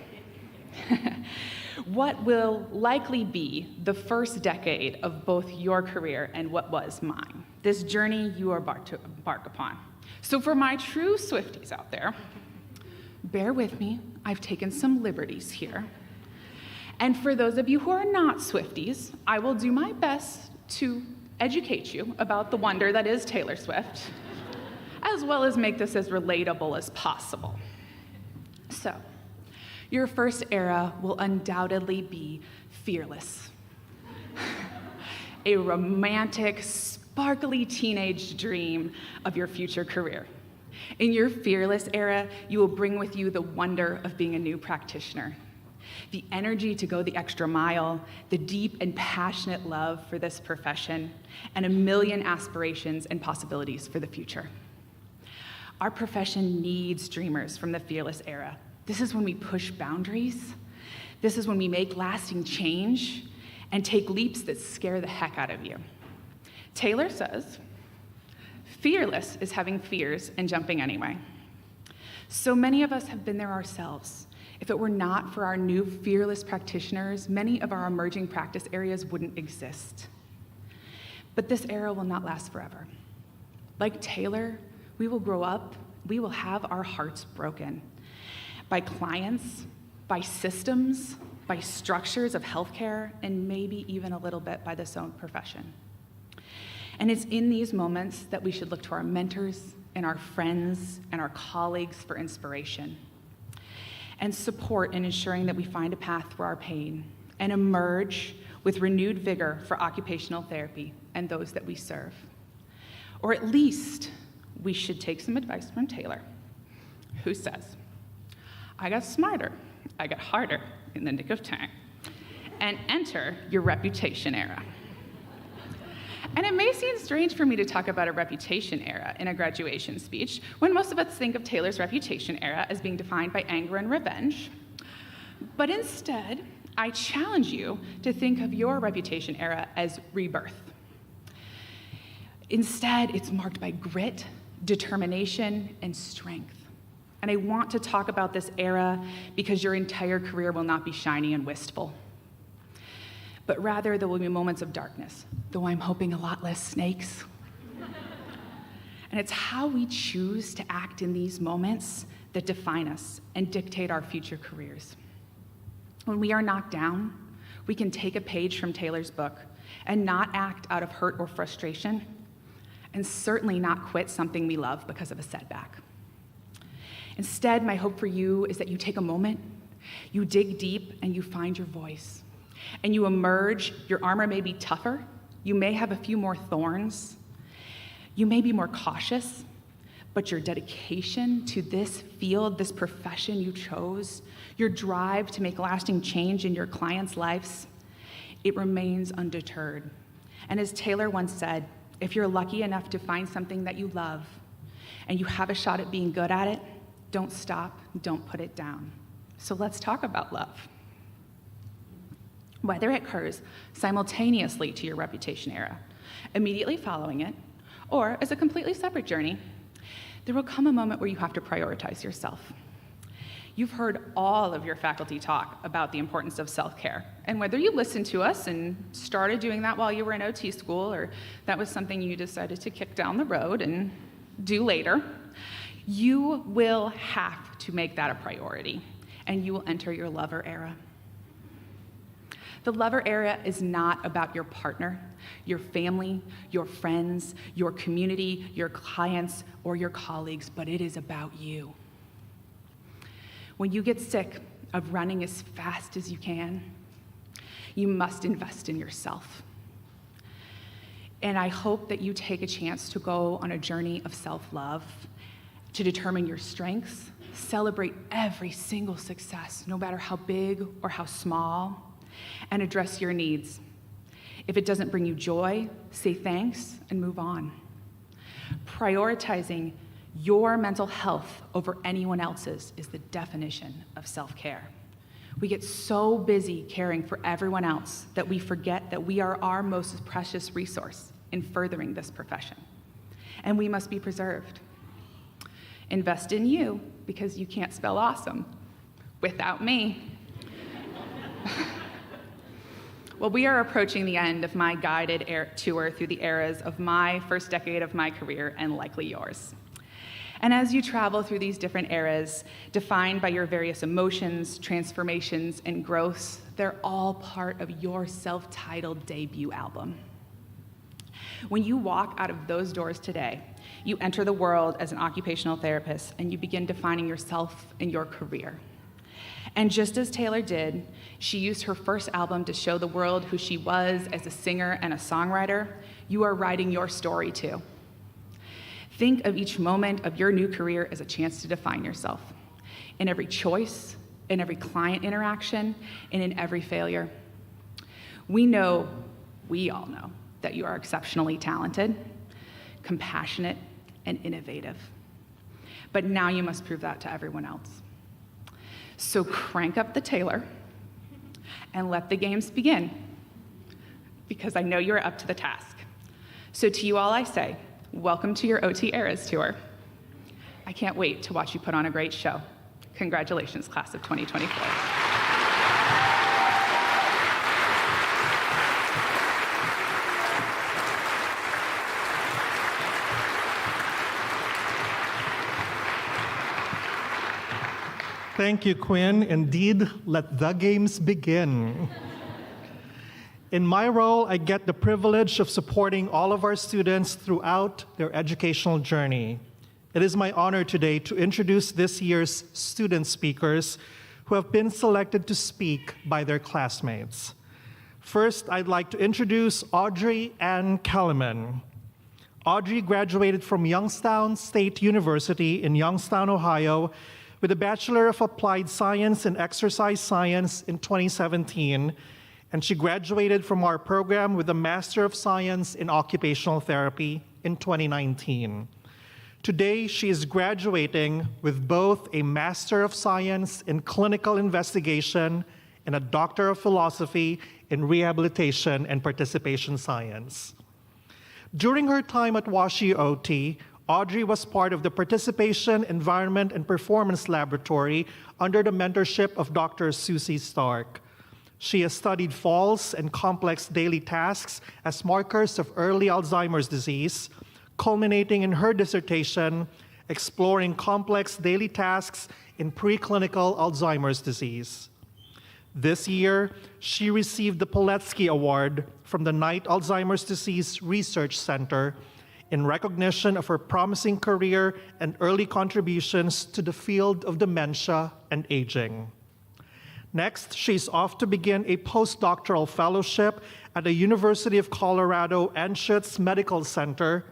What will likely be the first decade of both your career and what was mine. This journey you are about to embark upon. So for my true Swifties out there, bear with me, I've taken some liberties here. And for those of you who are not Swifties, I will do my best to educate you about the wonder that is Taylor Swift, as well as make this as relatable as possible. So, your first era will undoubtedly be fearless. A romantic, sparkly teenage dream of your future career. In your fearless era, you will bring with you the wonder of being a new practitioner, the energy to go the extra mile, the deep and passionate love for this profession, and a million aspirations and possibilities for the future. Our profession needs dreamers from the fearless era. This is when we push boundaries. This is when we make lasting change and take leaps that scare the heck out of you. Taylor says, fearless is having fears and jumping anyway. So many of us have been there ourselves. If it were not for our new fearless practitioners, many of our emerging practice areas wouldn't exist. But this era will not last forever. Like Taylor, we will grow up, we will have our hearts broken by clients, by systems, by structures of healthcare, and maybe even a little bit by this own profession. And it's in these moments that we should look to our mentors and our friends and our colleagues for inspiration and support in ensuring that we find a path through our pain and emerge with renewed vigor for occupational therapy and those that we serve. Or at least we should take some advice from Taylor, who says, I got smarter, I got harder in the nick of time, and enter your reputation era. And it may seem strange for me to talk about a reputation era in a graduation speech when most of us think of Taylor's reputation era as being defined by anger and revenge. But instead, I challenge you to think of your reputation era as rebirth. Instead, it's marked by grit, determination, and strength. And I want to talk about this era because your entire career will not be shiny and wistful. But rather, there will be moments of darkness, though I'm hoping a lot less snakes. And it's how we choose to act in these moments that define us and dictate our future careers. When we are knocked down, we can take a page from Taylor's book and not act out of hurt or frustration, and certainly not quit something we love because of a setback. Instead, my hope for you is that you take a moment, you dig deep, and you find your voice. And you emerge, your armor may be tougher, you may have a few more thorns, you may be more cautious, but your dedication to this field, this profession you chose, your drive to make lasting change in your clients' lives, it remains undeterred. And as Taylor once said, if you're lucky enough to find something that you love and you have a shot at being good at it, don't stop, don't put it down. So let's talk about love. Whether it occurs simultaneously to your reputation era, immediately following it, or as a completely separate journey, there will come a moment where you have to prioritize yourself. You've heard all of your faculty talk about the importance of self-care, and whether you listened to us and started doing that while you were in OT school, or that was something you decided to kick down the road and do later, you will have to make that a priority, and you will enter your lover era. The lover era is not about your partner, your family, your friends, your community, your clients, or your colleagues, but it is about you. When you get sick of running as fast as you can, you must invest in yourself. And I hope that you take a chance to go on a journey of self-love, to determine your strengths, celebrate every single success, no matter how big or how small, and address your needs. If it doesn't bring you joy, say thanks and move on. Prioritizing your mental health over anyone else's is the definition of self-care. We get so busy caring for everyone else that we forget that we are our most precious resource in furthering this profession, and we must be preserved. Invest in you because you can't spell awesome without me. Well, we are approaching the end of my guided tour through the eras of my first decade of my career and likely yours. And as you travel through these different eras, defined by your various emotions, transformations, and growths, they're all part of your self-titled debut album. When you walk out of those doors today, you enter the world as an occupational therapist and you begin defining yourself and your career. And just as Taylor did, she used her first album to show the world who she was as a singer and a songwriter. You are writing your story too. Think of each moment of your new career as a chance to define yourself. In every choice, in every client interaction, and in every failure. We all know, that you are exceptionally talented, compassionate, and innovative. But now you must prove that to everyone else. So crank up the Taylor and let the games begin, because I know you're up to the task. So to you all I say, welcome to your OT Eras tour. I can't wait to watch you put on a great show. Congratulations, class of 2024. Thank you, Quinn. Indeed, let the games begin. In my role, I get the privilege of supporting all of our students throughout their educational journey. It is my honor today to introduce this year's student speakers who have been selected to speak by their classmates. First, I'd like to introduce Audrey Ann Kellerman. Audrey graduated from Youngstown State University in Youngstown, Ohio, with a Bachelor of Applied Science in Exercise Science in 2017, and she graduated from our program with a Master of Science in Occupational Therapy in 2019. Today, she is graduating with both a Master of Science in Clinical Investigation and a Doctor of Philosophy in Rehabilitation and Participation Science. During her time at WashU OT, Audrey was part of the Participation, Environment, and Performance Laboratory under the mentorship of Dr. Susie Stark. She has studied falls and complex daily tasks as markers of early Alzheimer's disease, culminating in her dissertation, Exploring Complex Daily Tasks in Preclinical Alzheimer's Disease. This year, she received the Poletsky Award from the Knight Alzheimer's Disease Research Center in recognition of her promising career and early contributions to the field of dementia and aging. Next, she's off to begin a postdoctoral fellowship at the University of Colorado Anschutz Medical Center,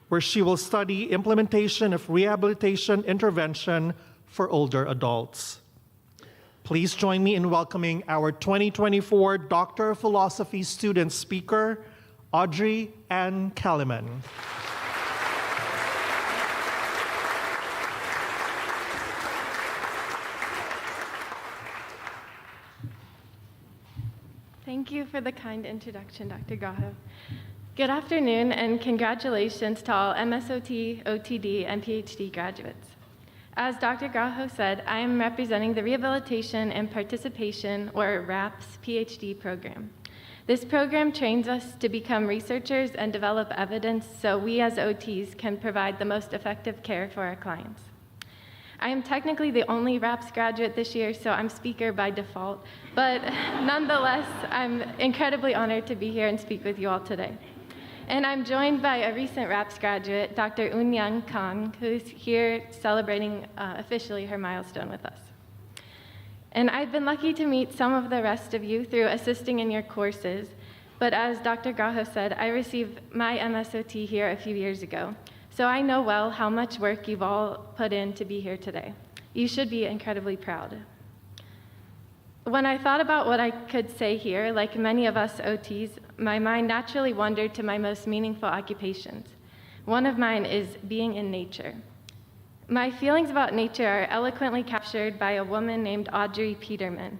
where she will study implementation of rehabilitation intervention for older adults. Please join me in welcoming our 2024 Doctor of Philosophy student speaker, Audrey Ann Kellerman. Thank you for the kind introduction, Dr. Gaho. Good afternoon, and congratulations to all MSOT, OTD, and PhD graduates. As Dr. Gaho said, I am representing the Rehabilitation and Participation, or RAPS, PhD program. This program trains us to become researchers and develop evidence so we as OTs can provide the most effective care for our clients. I am technically the only RAPS graduate this year, so I'm speaker by default, but nonetheless, I'm incredibly honored to be here and speak with you all today. And I'm joined by a recent RAPS graduate, Dr. Eun-Young Kang, who's here celebrating officially her milestone with us. And I've been lucky to meet some of the rest of you through assisting in your courses, but as Dr. Gaho said, I received my MSOT here a few years ago, so I know well how much work you've all put in to be here today. You should be incredibly proud. When I thought about what I could say here, like many of us OTs, my mind naturally wandered to my most meaningful occupations. One of mine is being in nature. My feelings about nature are eloquently captured by a woman named Audrey Peterman.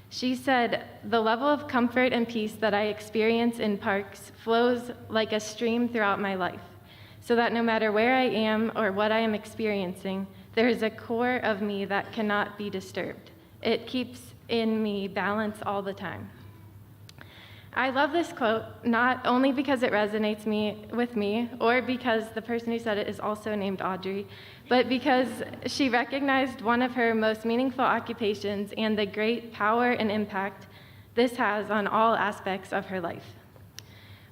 She said, "The level of comfort and peace that I experience in parks flows like a stream throughout my life, so that no matter where I am or what I am experiencing, there is a core of me that cannot be disturbed. It keeps in me balance all the time." I love this quote, not only because it resonates with me, or because the person who said it is also named Audrey, but because she recognized one of her most meaningful occupations and the great power and impact this has on all aspects of her life.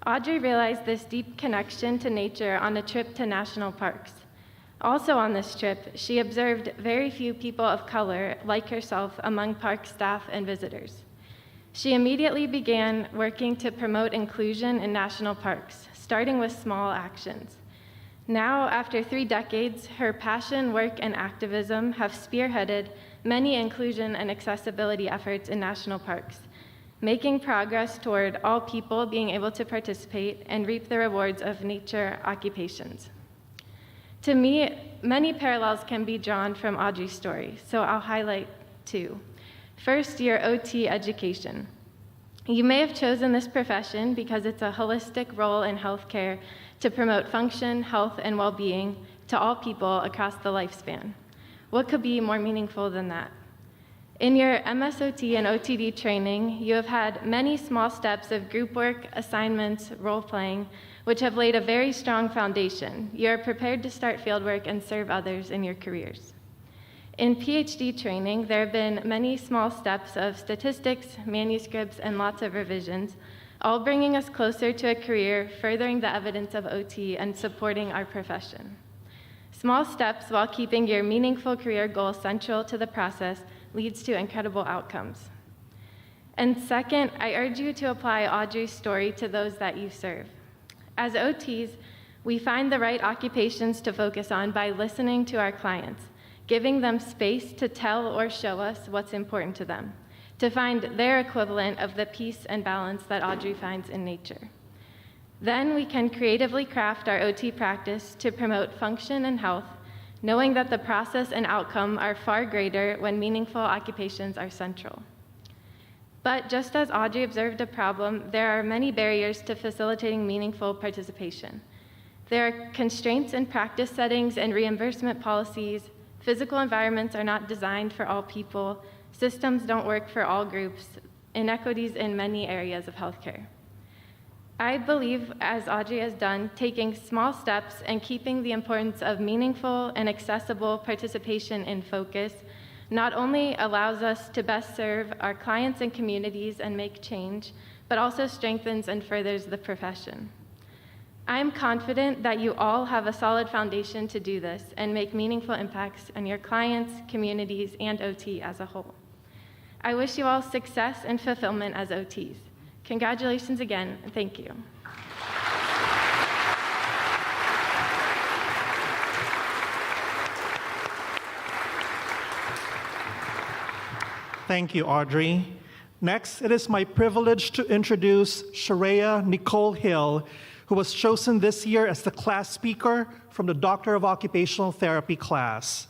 Audrey realized this deep connection to nature on a trip to national parks. Also on this trip, she observed very few people of color like herself among park staff and visitors. She immediately began working to promote inclusion in national parks, starting with small actions. Now, after 3 decades, her passion, work, and activism have spearheaded many inclusion and accessibility efforts in national parks, making progress toward all people being able to participate and reap the rewards of nature occupations. To me, many parallels can be drawn from Audrey's story, so I'll highlight 2. First, your OT education. You may have chosen this profession because it's a holistic role in healthcare to promote function, health, and well-being to all people across the lifespan. What could be more meaningful than that? In your MSOT and OTD training, you have had many small steps of group work, assignments, role-playing, which have laid a very strong foundation. You are prepared to start fieldwork and serve others in your careers. In PhD training, there have been many small steps of statistics, manuscripts, and lots of revisions, all bringing us closer to a career, furthering the evidence of OT and supporting our profession. Small steps while keeping your meaningful career goal central to the process leads to incredible outcomes. And second, I urge you to apply Audrey's story to those that you serve. As OTs, we find the right occupations to focus on by listening to our clients, giving them space to tell or show us what's important to them, to find their equivalent of the peace and balance that Audrey finds in nature. Then we can creatively craft our OT practice to promote function and health, knowing that the process and outcome are far greater when meaningful occupations are central. But just as Audrey observed a problem, there are many barriers to facilitating meaningful participation. There are constraints in practice settings and reimbursement policies. Physical environments are not designed for all people. Systems don't work for all groups. Inequities in many areas of healthcare. I believe, as Audrey has done, taking small steps and keeping the importance of meaningful and accessible participation in focus not only allows us to best serve our clients and communities and make change, but also strengthens and furthers the profession. I am confident that you all have a solid foundation to do this and make meaningful impacts on your clients, communities, and OT as a whole. I wish you all success and fulfillment as OTs. Congratulations again, and thank you. Thank you, Audrey. Next, it is my privilege to introduce Sharia Nicole Hill, who was chosen this year as the class speaker from the Doctor of Occupational Therapy class.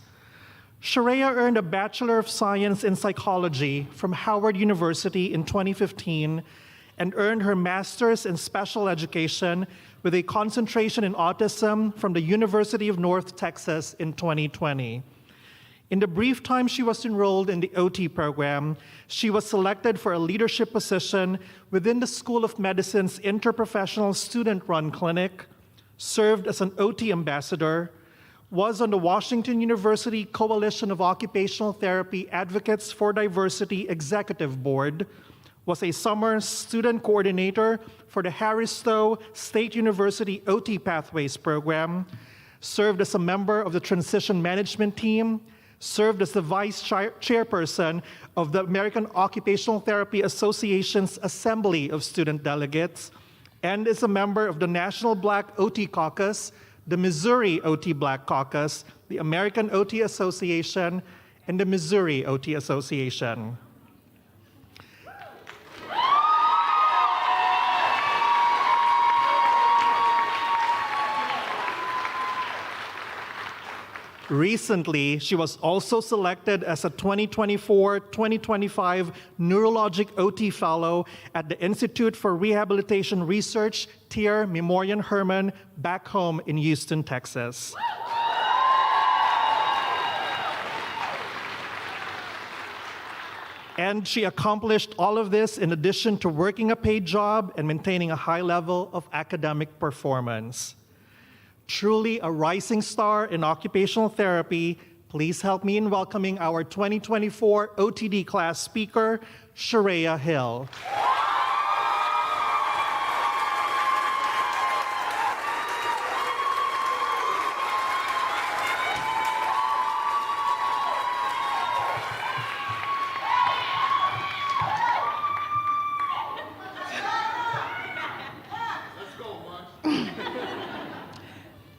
Sharia earned a Bachelor of Science in Psychology from Howard University in 2015 and earned her Master's in Special Education with a concentration in autism from the University of North Texas in 2020. In the brief time she was enrolled in the OT program, she was selected for a leadership position within the School of Medicine's interprofessional student-run clinic, served as an OT ambassador, was on the Washington University Coalition of Occupational Therapy Advocates for Diversity Executive Board, was a summer student coordinator for the Harris Stowe State University OT Pathways program, served as a member of the Transition Management Team, served as the vice chairperson of the American Occupational Therapy Association's Assembly of Student Delegates, and is a member of the National Black OT Caucus, the Missouri OT Black Caucus, the American OT Association, and the Missouri OT Association. Recently, she was also selected as a 2024-2025 Neurologic OT Fellow at the Institute for Rehabilitation Research, Tier Memorial Hermann, back home in Houston, Texas. And she accomplished all of this in addition to working a paid job and maintaining a high level of academic performance. Truly a rising star in occupational therapy, please help me in welcoming our 2024 OTD class speaker, Sharia Hill.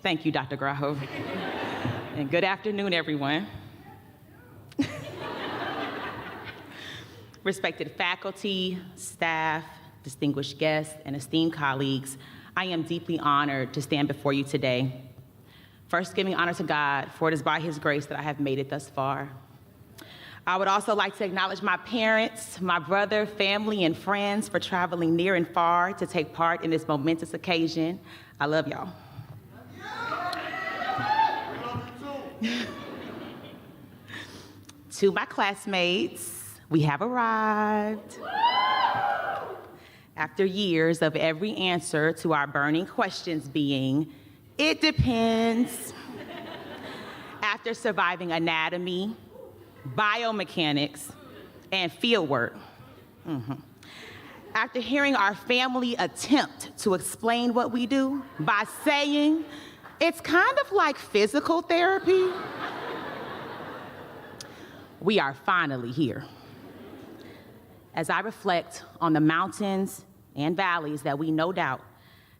Thank you, Dr. Graho. And good afternoon, everyone. Respected faculty, staff, distinguished guests, and esteemed colleagues, I am deeply honored to stand before you today. First, giving honor to God, for it is by His grace that I have made it thus far. I would also like to acknowledge my parents, my brother, family, and friends for traveling near and far to take part in this momentous occasion. I love y'all. To my classmates, we have arrived. After years of every answer to our burning questions being, it depends. After surviving anatomy, biomechanics, and fieldwork. After hearing our family attempt to explain what we do by saying, it's kind of like physical therapy, we are finally here. As I reflect on the mountains and valleys that we no doubt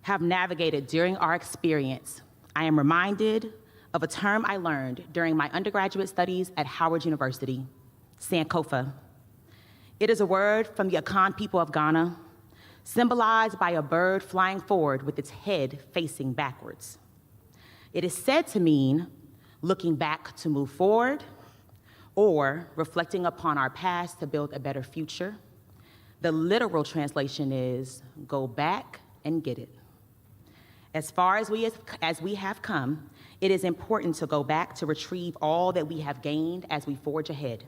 have navigated during our experience, I am reminded of a term I learned during my undergraduate studies at Howard University, Sankofa. It is a word from the Akan people of Ghana, symbolized by a bird flying forward with its head facing backwards. It is said to mean looking back to move forward, or reflecting upon our past to build a better future. The literal translation is go back and get it. As far as we have come, it is important to go back to retrieve all that we have gained as we forge ahead.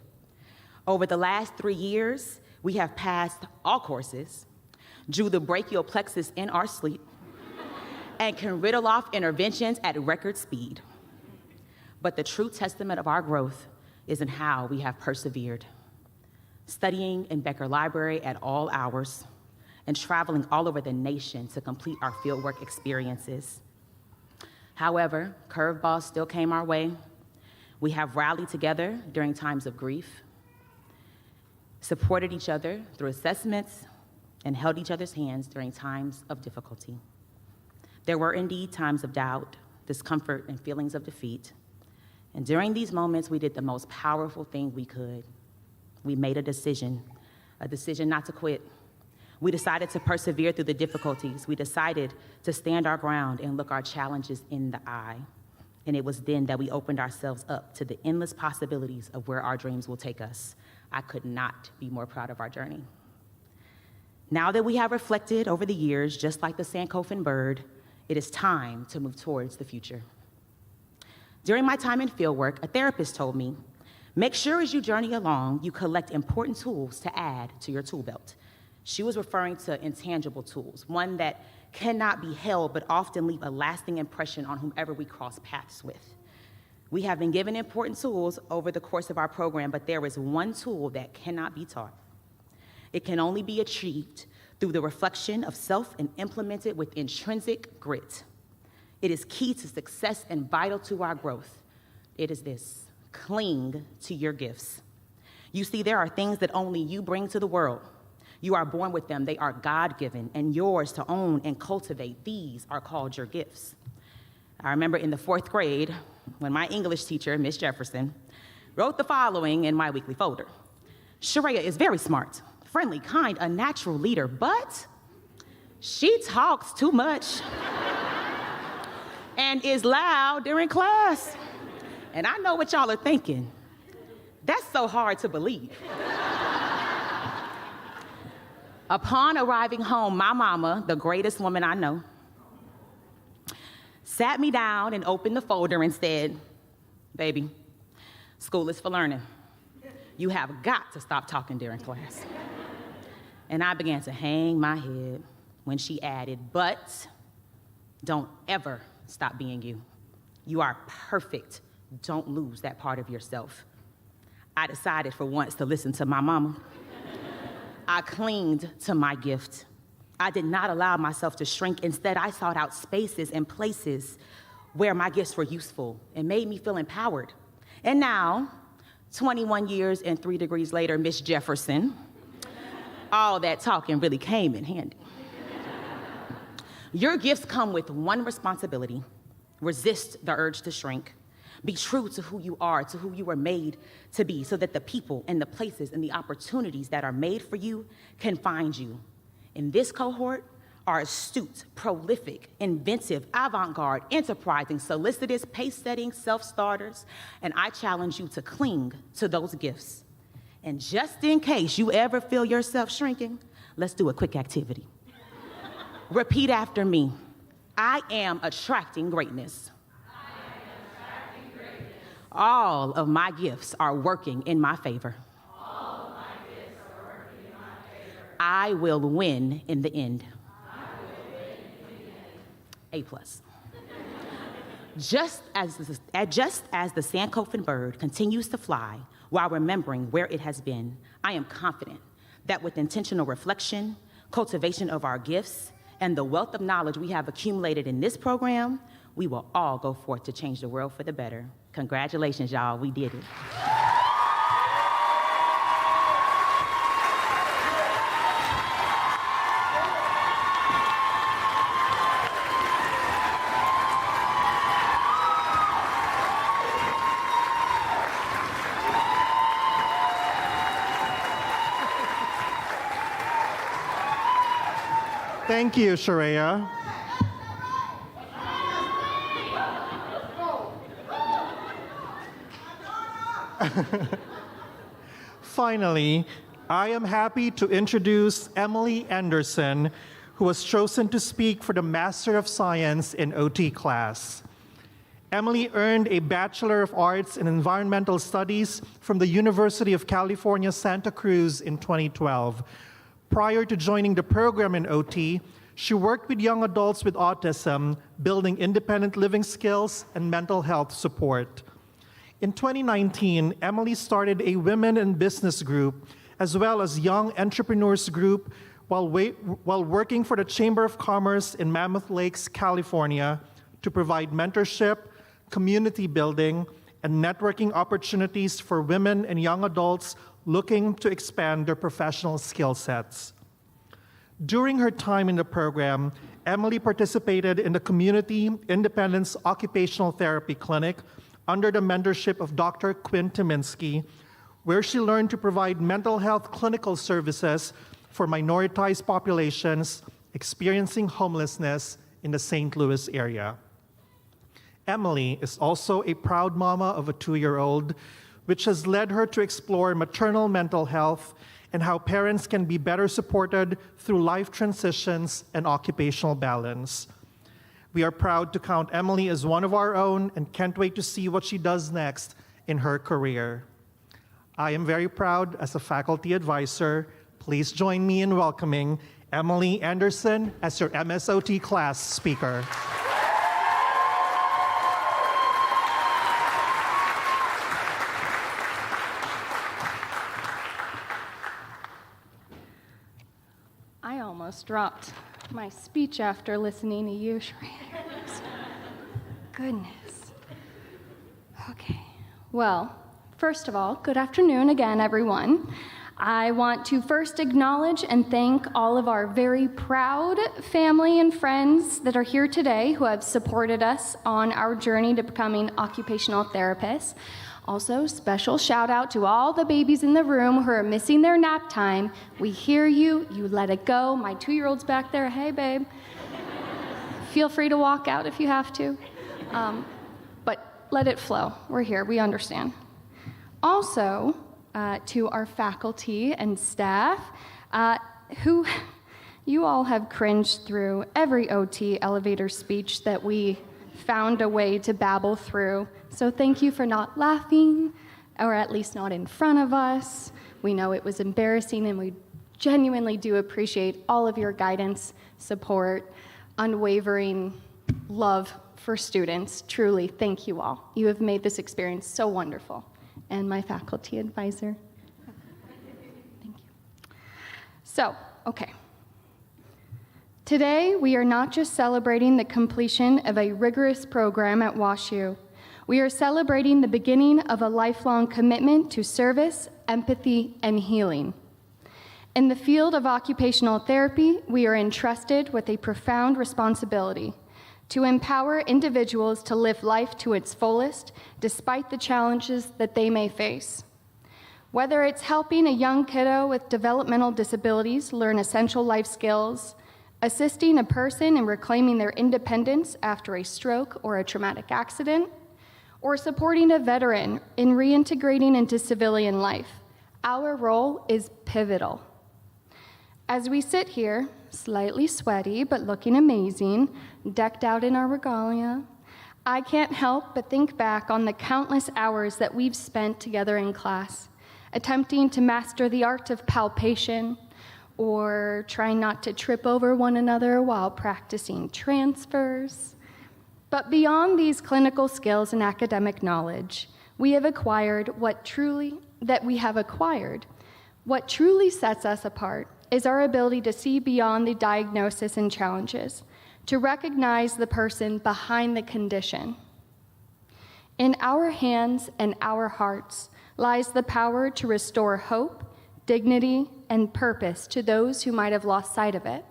Over the last 3 years, we have passed all courses, drew the brachial plexus in our sleep, and can riddle off interventions at record speed. But the true testament of our growth is in how we have persevered. Studying in Becker Library at all hours, and traveling all over the nation to complete our fieldwork experiences. However, curveballs still came our way. We have rallied together during times of grief, supported each other through assessments, and held each other's hands during times of difficulty. There were indeed times of doubt, discomfort, and feelings of defeat. And during these moments, we did the most powerful thing we could. We made a decision not to quit. We decided to persevere through the difficulties. We decided to stand our ground and look our challenges in the eye. And it was then that we opened ourselves up to the endless possibilities of where our dreams will take us. I could not be more proud of our journey. Now that we have reflected over the years, just like the Sankofan bird, it is time to move towards the future. During my time in fieldwork, a therapist told me, make sure as you journey along, you collect important tools to add to your tool belt. She was referring to intangible tools, one that cannot be held but often leave a lasting impression on whomever we cross paths with. We have been given important tools over the course of our program, but there is one tool that cannot be taught. It can only be achieved through the reflection of self and implemented with intrinsic grit. It is key to success and vital to our growth. It is this: cling to your gifts. You see, there are things that only you bring to the world. You are born with them. They are God-given and yours to own and cultivate. These are called your gifts. I remember in the 4th grade when my English teacher, Miss Jefferson, wrote the following in my weekly folder. Sharia is very smart, friendly, kind, a natural leader, but she talks too much and is loud during class. And I know what y'all are thinking. That's so hard to believe. Upon arriving home, my mama, the greatest woman I know, sat me down and opened the folder and said, baby, school is for learning. You have got to stop talking during class. And I began to hang my head when she added, but don't ever stop being you. You are perfect. Don't lose that part of yourself. I decided for once to listen to my mama. I clinged to my gift. I did not allow myself to shrink. Instead, I sought out spaces and places where my gifts were useful and made me feel empowered. And now, 21 years and 3 degrees later, Miss Jefferson, all that talking really came in handy. Your gifts come with one responsibility: Resist the urge to shrink. Be true to who you are, to who you were made to be, so that the people and the places and the opportunities that are made for you can find you. In this cohort are astute, prolific, inventive, avant-garde, enterprising, solicitous, pace-setting self-starters, and I challenge you to cling to those gifts. And just in case you ever feel yourself shrinking, let's do a quick activity. Repeat after me. I am attracting greatness. All of my gifts are working in my favor. I will win in the end. A+. Just as the Sankofa bird continues to fly while remembering where it has been, I am confident that with intentional reflection, cultivation of our gifts, and the wealth of knowledge we have accumulated in this program, we will all go forth to change the world for the better. Congratulations, y'all, we did it. Thank you, Sharia. Finally, I am happy to introduce Emily Anderson, who was chosen to speak for the Master of Science in OT class. Emily earned a Bachelor of Arts in Environmental Studies from the University of California, Santa Cruz in 2012. Prior to joining the program in OT, she worked with young adults with autism, building independent living skills and mental health support. In 2019, Emily started a women in business group, as well as young entrepreneurs group, while working for the Chamber of Commerce in Mammoth Lakes, California, to provide mentorship, community building, and networking opportunities for women and young adults looking to expand their professional skill sets. During her time in the program, Emily participated in the Community Independence Occupational Therapy Clinic under the mentorship of Dr. Quinn Tyminski, where she learned to provide mental health clinical services for minoritized populations experiencing homelessness in the St. Louis area. Emily is also a proud mama of a 2-year-old, which has led her to explore maternal mental health and how parents can be better supported through life transitions and occupational balance. We are proud to count Emily as one of our own and can't wait to see what she does next in her career. I am very proud as a faculty advisor. Please join me in welcoming Emily Anderson as your MSOT class speaker. I almost dropped my speech after listening to you, Shreya. Goodness. Okay. Well, first of all, good afternoon again, everyone. I want to first acknowledge and thank all of our very proud family and friends that are here today who have supported us on our journey to becoming occupational therapists. Also, special shout out to all the babies in the room who are missing their nap time. We hear you, you let it go. My 2-year-old's back there, hey babe. Feel free to walk out if you have to. But let it flow, we're here, we understand. Also, to our faculty and staff, who you all have cringed through every OT elevator speech that we found a way to babble through. So thank you for not laughing, or at least not in front of us. We know it was embarrassing, and we genuinely do appreciate all of your guidance, support, unwavering love for students. Truly, thank you all. You have made this experience so wonderful. And my faculty advisor. Thank you. So, okay. Today, we are not just celebrating the completion of a rigorous program at WashU. We are celebrating the beginning of a lifelong commitment to service, empathy, and healing. In the field of occupational therapy, we are entrusted with a profound responsibility to empower individuals to live life to its fullest despite the challenges that they may face. Whether it's helping a young kiddo with developmental disabilities learn essential life skills, assisting a person in reclaiming their independence after a stroke or a traumatic accident, or supporting a veteran in reintegrating into civilian life, our role is pivotal. As we sit here, slightly sweaty but looking amazing, decked out in our regalia, I can't help but think back on the countless hours that we've spent together in class, attempting to master the art of palpation, or trying not to trip over one another while practicing transfers. But beyond these clinical skills and academic knowledge, we have acquired what truly sets us apart is our ability to see beyond the diagnosis and challenges, to recognize the person behind the condition. In our hands and our hearts lies the power to restore hope, dignity, and purpose to those who might have lost sight of it.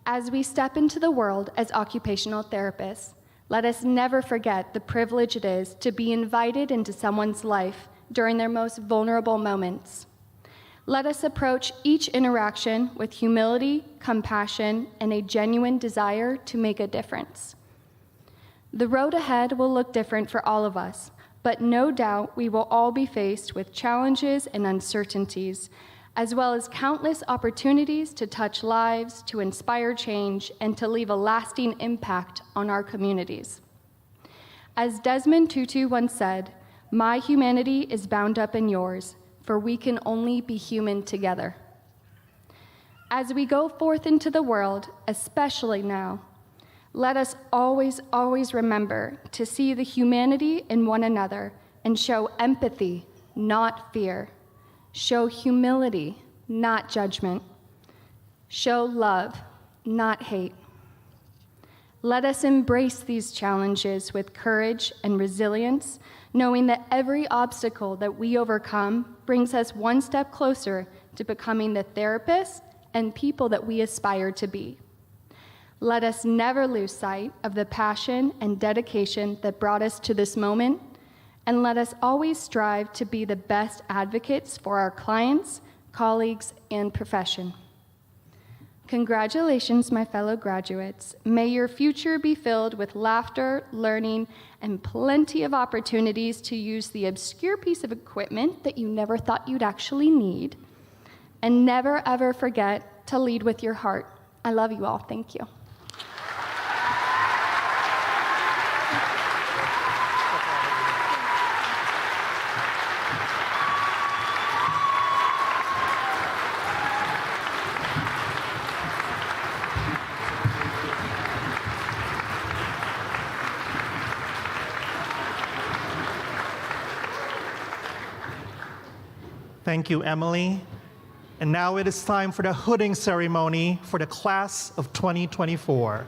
As we step into the world as occupational therapists, let us never forget the privilege it is to be invited into someone's life during their most vulnerable moments. Let us approach each interaction with humility, compassion, and a genuine desire to make a difference. The road ahead will look different for all of us, but no doubt we will all be faced with challenges and uncertainties, as well as countless opportunities to touch lives, to inspire change, and to leave a lasting impact on our communities. As Desmond Tutu once said, "My humanity is bound up in yours, for we can only be human together." As we go forth into the world, especially now, let us always, always remember to see the humanity in one another and show empathy, not fear. Show humility, not judgment. Show love, not hate. Let us embrace these challenges with courage and resilience, knowing that every obstacle that we overcome brings us one step closer to becoming the therapists and people that we aspire to be. Let us never lose sight of the passion and dedication that brought us to this moment, and let us always strive to be the best advocates for our clients, colleagues, and profession. Congratulations, my fellow graduates. May your future be filled with laughter, learning, and plenty of opportunities to use the obscure piece of equipment that you never thought you'd actually need. And never, ever forget to lead with your heart. I love you all. Thank you. Thank you, Emily. And now it is time for the hooding ceremony for the class of 2024.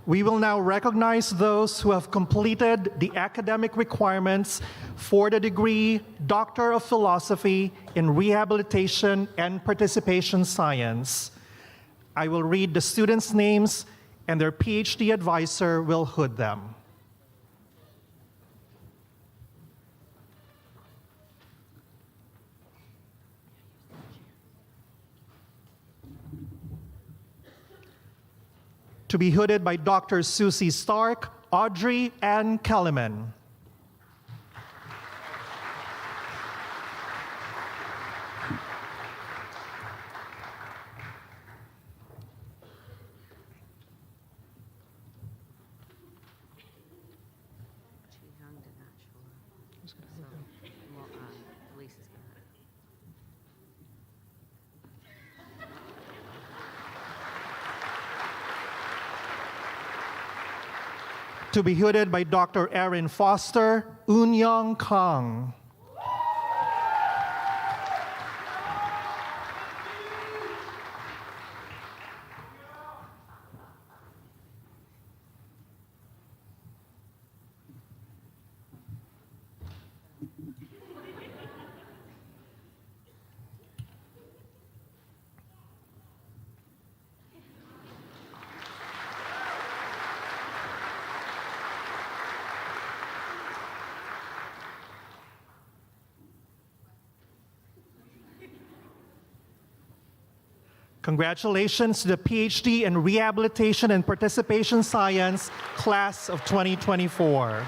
We will now recognize those who have completed the academic requirements for the degree Doctor of Philosophy in Rehabilitation and Participation Science. I will read the students' names, and their PhD advisor will hood them. To be hooded by Dr. Susie Stark, Audrey Ann Kellerman. To be hooded by Dr. Erin Foster, Eun-Young Kang. Congratulations to the PhD in Rehabilitation and Participation Science class of 2024.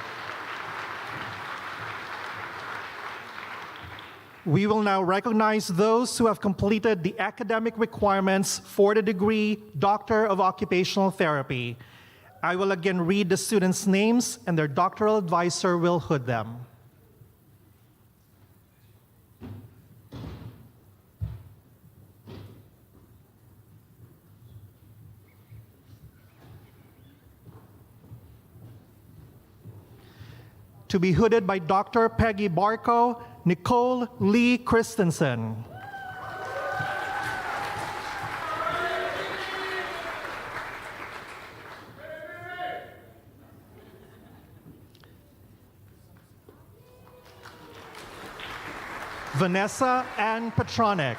We will now recognize those who have completed the academic requirements for the degree Doctor of Occupational Therapy. I will again read the students' names, and their doctoral advisor will hood them. To be hooded by Dr. Peggy Barco, Nicole Lee Christensen. Vanessa Ann Petronic.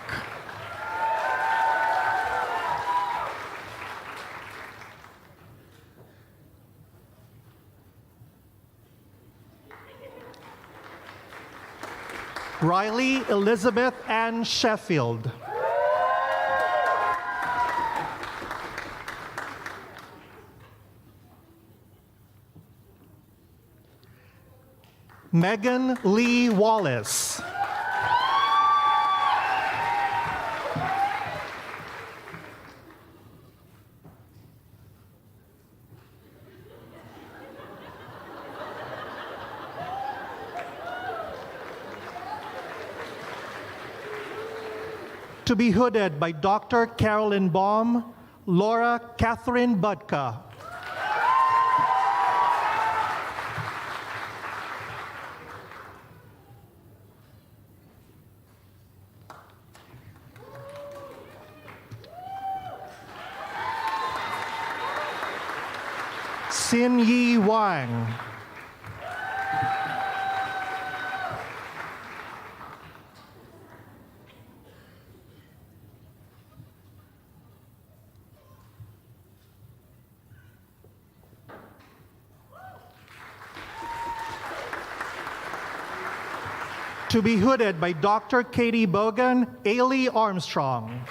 Riley Elizabeth Ann Sheffield. Megan Lee Wallace. To be hooded by Dr. Carolyn Baum, Laura Catherine Budka. Xin Yi Wang. To be hooded by Dr. Katie Bogan, Ailey Armstrong.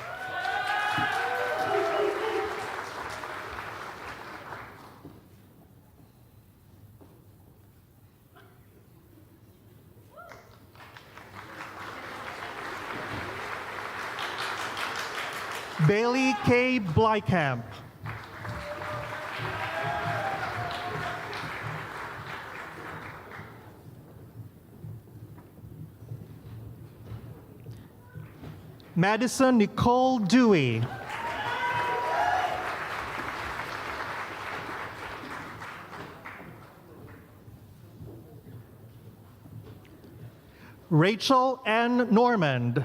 Bailey K. Blykamp. Madison Nicole Dewey. Rachel N. Normand.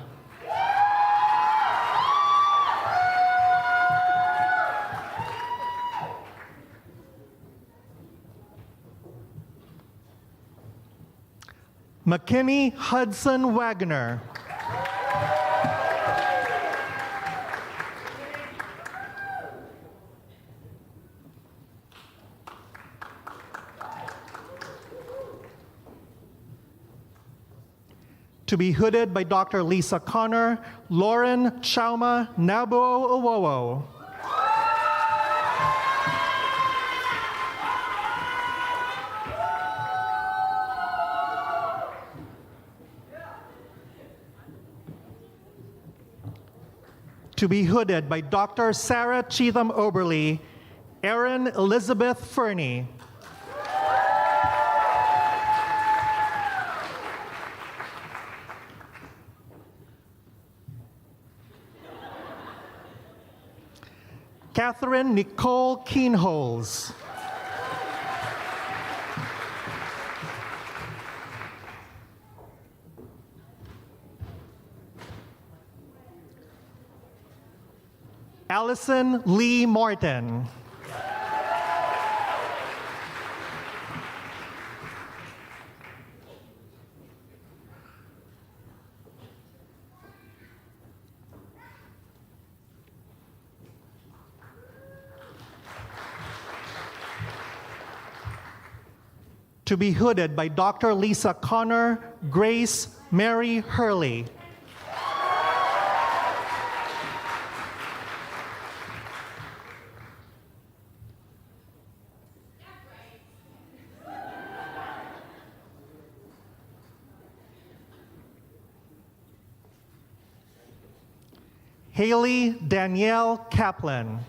McKinney Hudson Wagner. To be hooded by Dr. Lisa Connor, Lauren Chauma Nabuo Owowo. To be hooded by Dr. Sarah Cheatham Oberly, Erin Elizabeth Fernie. Catherine Nicole Keenholz. Allison Lee Martin. To be hooded by Dr. Lisa Connor, Grace Mary Hurley. Haley Danielle Kaplan.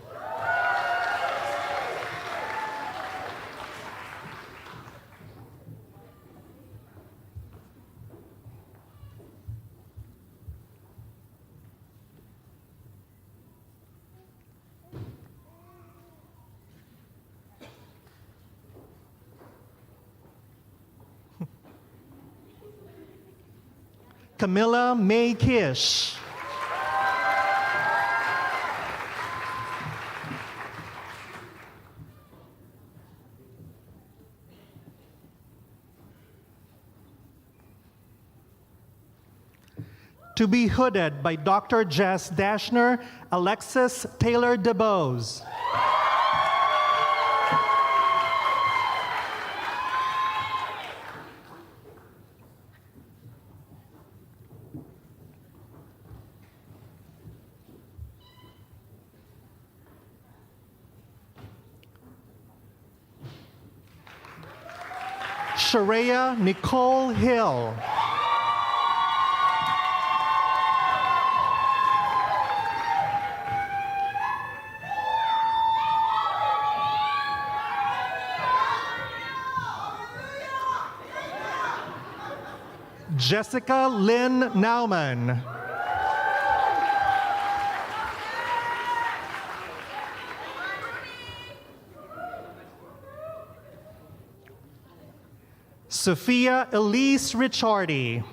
Camilla May Kish. To be hooded by Dr. Jess Dashner, Alexis Taylor DeBose. Sharia Nicole Hill. Jessica Lynn Nauman. Sophia Elise Ricciardi.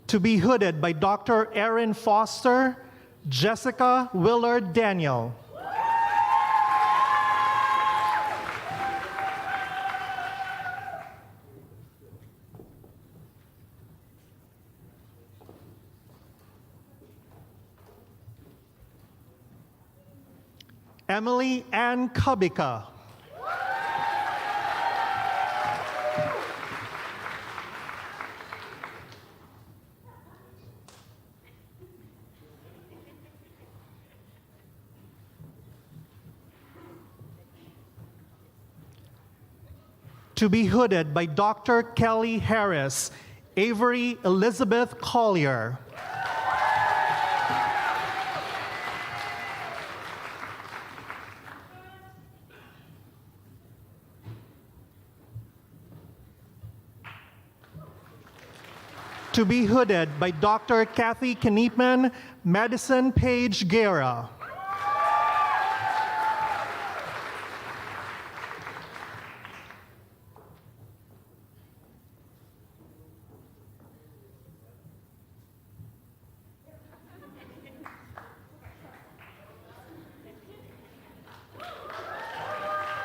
To be hooded by Dr. Erin Foster, Jessica Willard Daniel. Emily Ann Kubica. To be hooded by Dr. Kelly Harris, Avery Elizabeth Collier. To be hooded by Dr. Kathy Kniepman, Madison Page Guerra.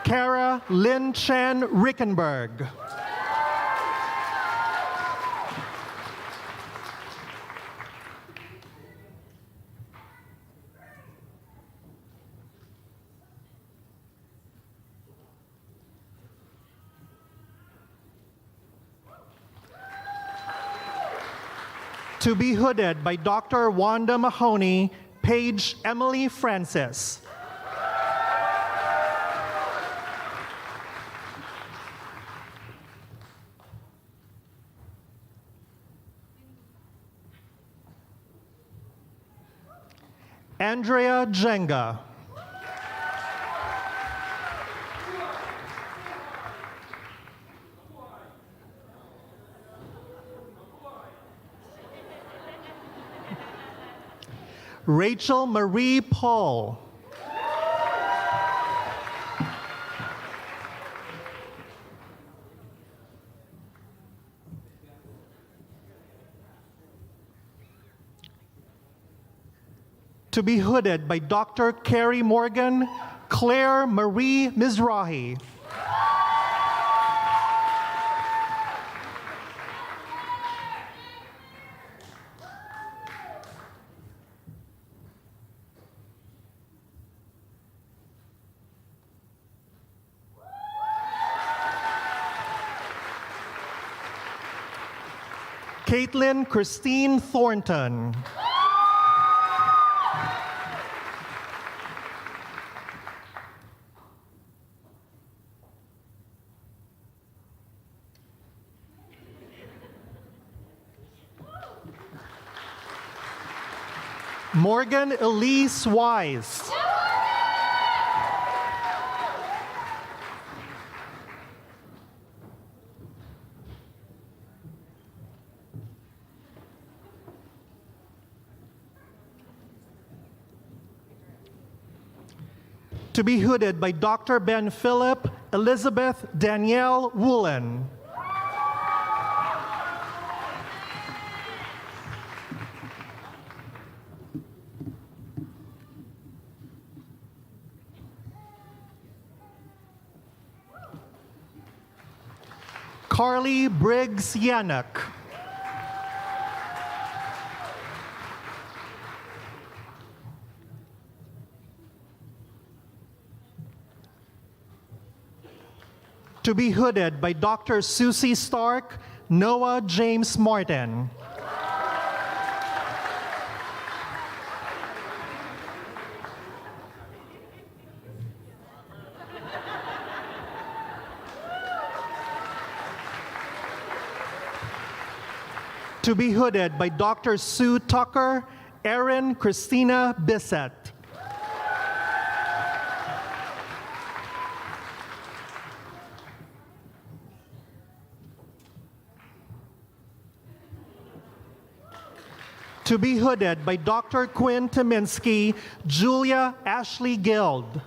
Kara Lynn Chen Rickenberg. To be hooded by Dr. Wanda Mahoney, Paige Emily Francis. Andrea Jenga. Rachel Marie Paul. To be hooded by Dr. Carrie Morgan, Claire Marie Mizrahi. Caitlin Christine Thornton. Morgan Elise Wise. To be hooded by Dr. Ben Phillip, Elizabeth Danielle Woolen. Carly Briggs Yannock. To be hooded by Dr. Susie Stark, Noah James Martin. To be hooded by Dr. Sue Tucker, Erin Christina Bissett. To be hooded by Dr. Quinn Tominski, Julia Ashley Guild.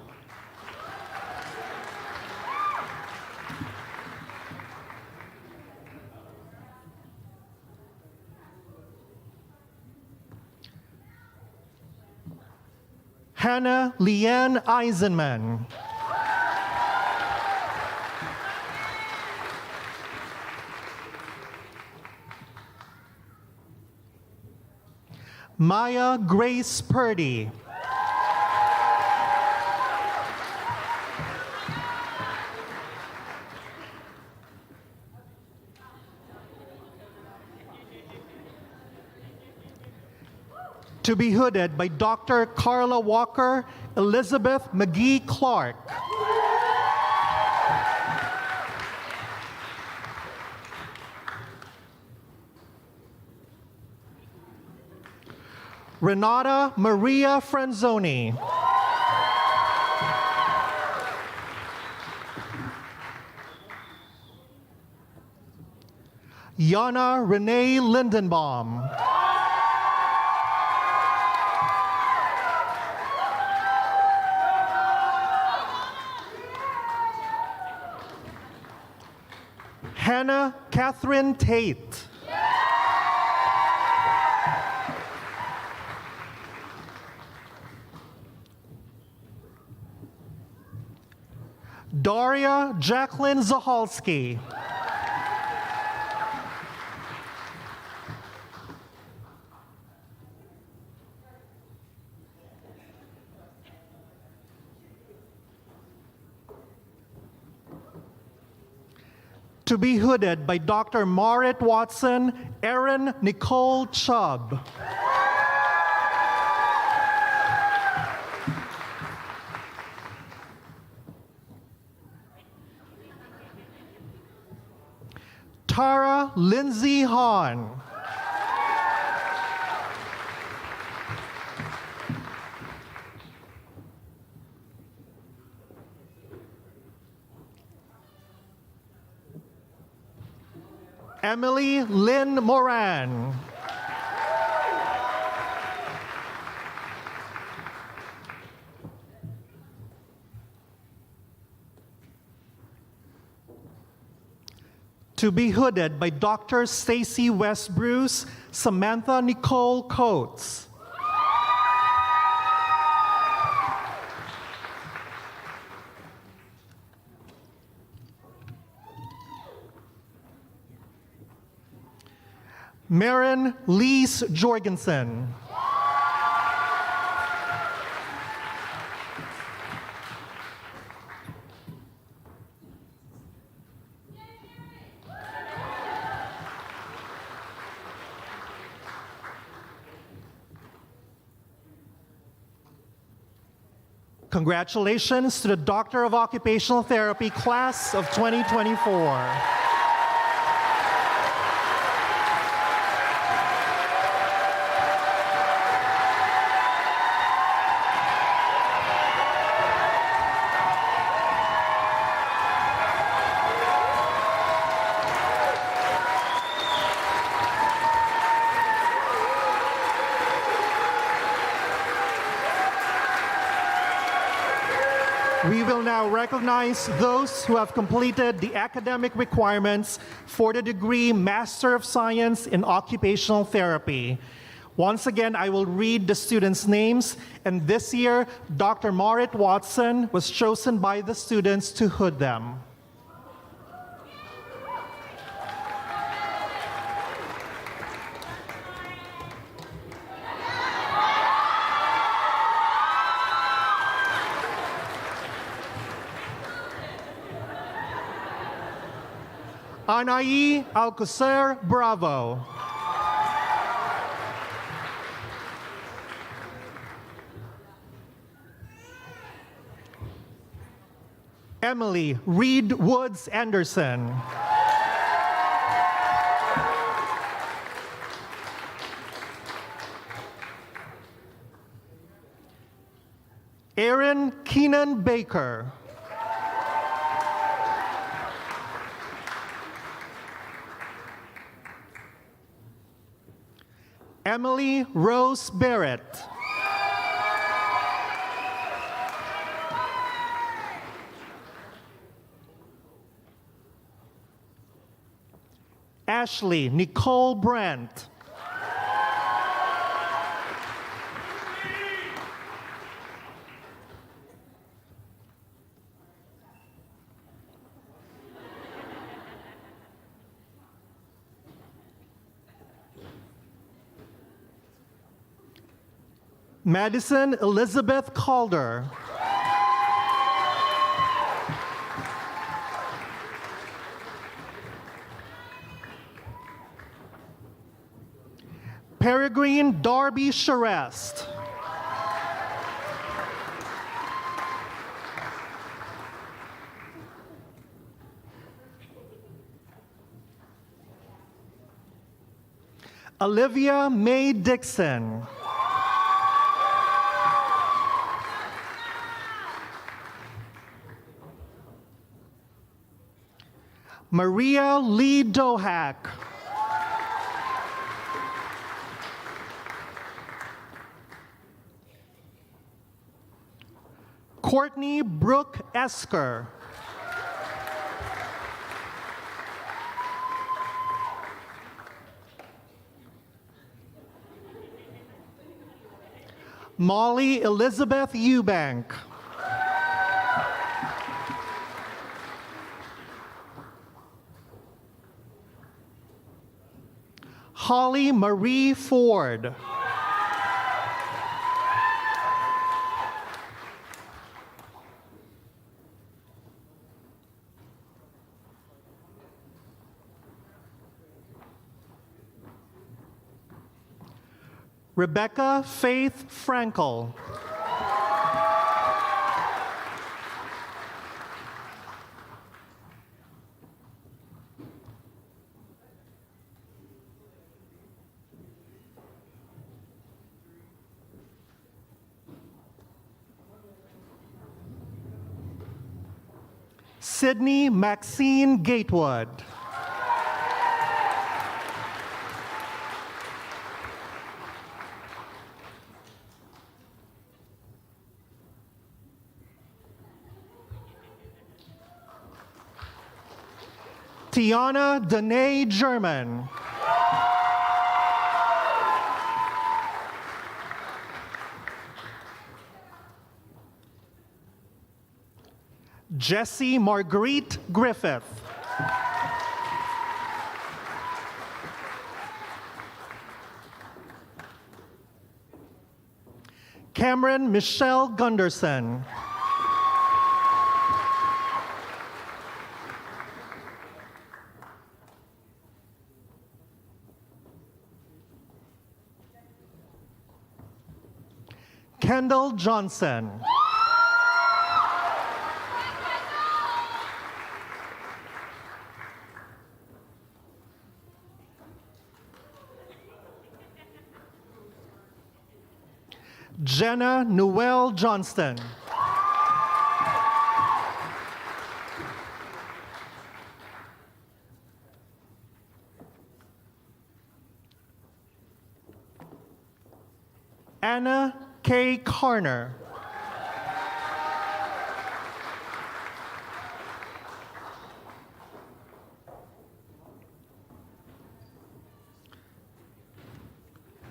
Hannah Leanne Eisenman. Maya Grace Purdy. To be hooded by Dr. Carla Walker, Elizabeth McGee Clark. Renata Maria Franzoni. Yana Renee Lindenbaum. Hannah Catherine Tate. Daria Jacqueline Zahalski. To be hooded by Dr. Marit Watson, Erin Nicole Chubb. Tara Lindsay Hahn. Emily Lynn Moran. To be hooded by Dr. Stacy West Bruce, Samantha Nicole Coates. Maren Lise Jorgensen. Congratulations to the Doctor of Occupational Therapy class of 2024. We will now recognize those who have completed the academic requirements for the degree Master of Science in Occupational Therapy. Once again, I will read the students' names, and this year, Dr. Marit Watson was chosen by the students to hood them. Anaí Alcocer Bravo. Emily Reed Woods Anderson. Aaron Keenan Baker. Emily Rose Barrett. Ashley Nicole Brandt. Madison Elizabeth Calder. Peregrine Darby Charest. Olivia Mae Dixon. Maria Lee Dohak. Courtney Brooke Esker. Molly Elizabeth Eubank. Holly Marie Ford. Rebecca Faith Frankel. Sydney Maxine Gatewood. Tiana Danae German. Jessie Marguerite Griffith. Cameron Michelle Gunderson. Kendall Johnson. Jenna Noel Johnston. Anna K. Carner.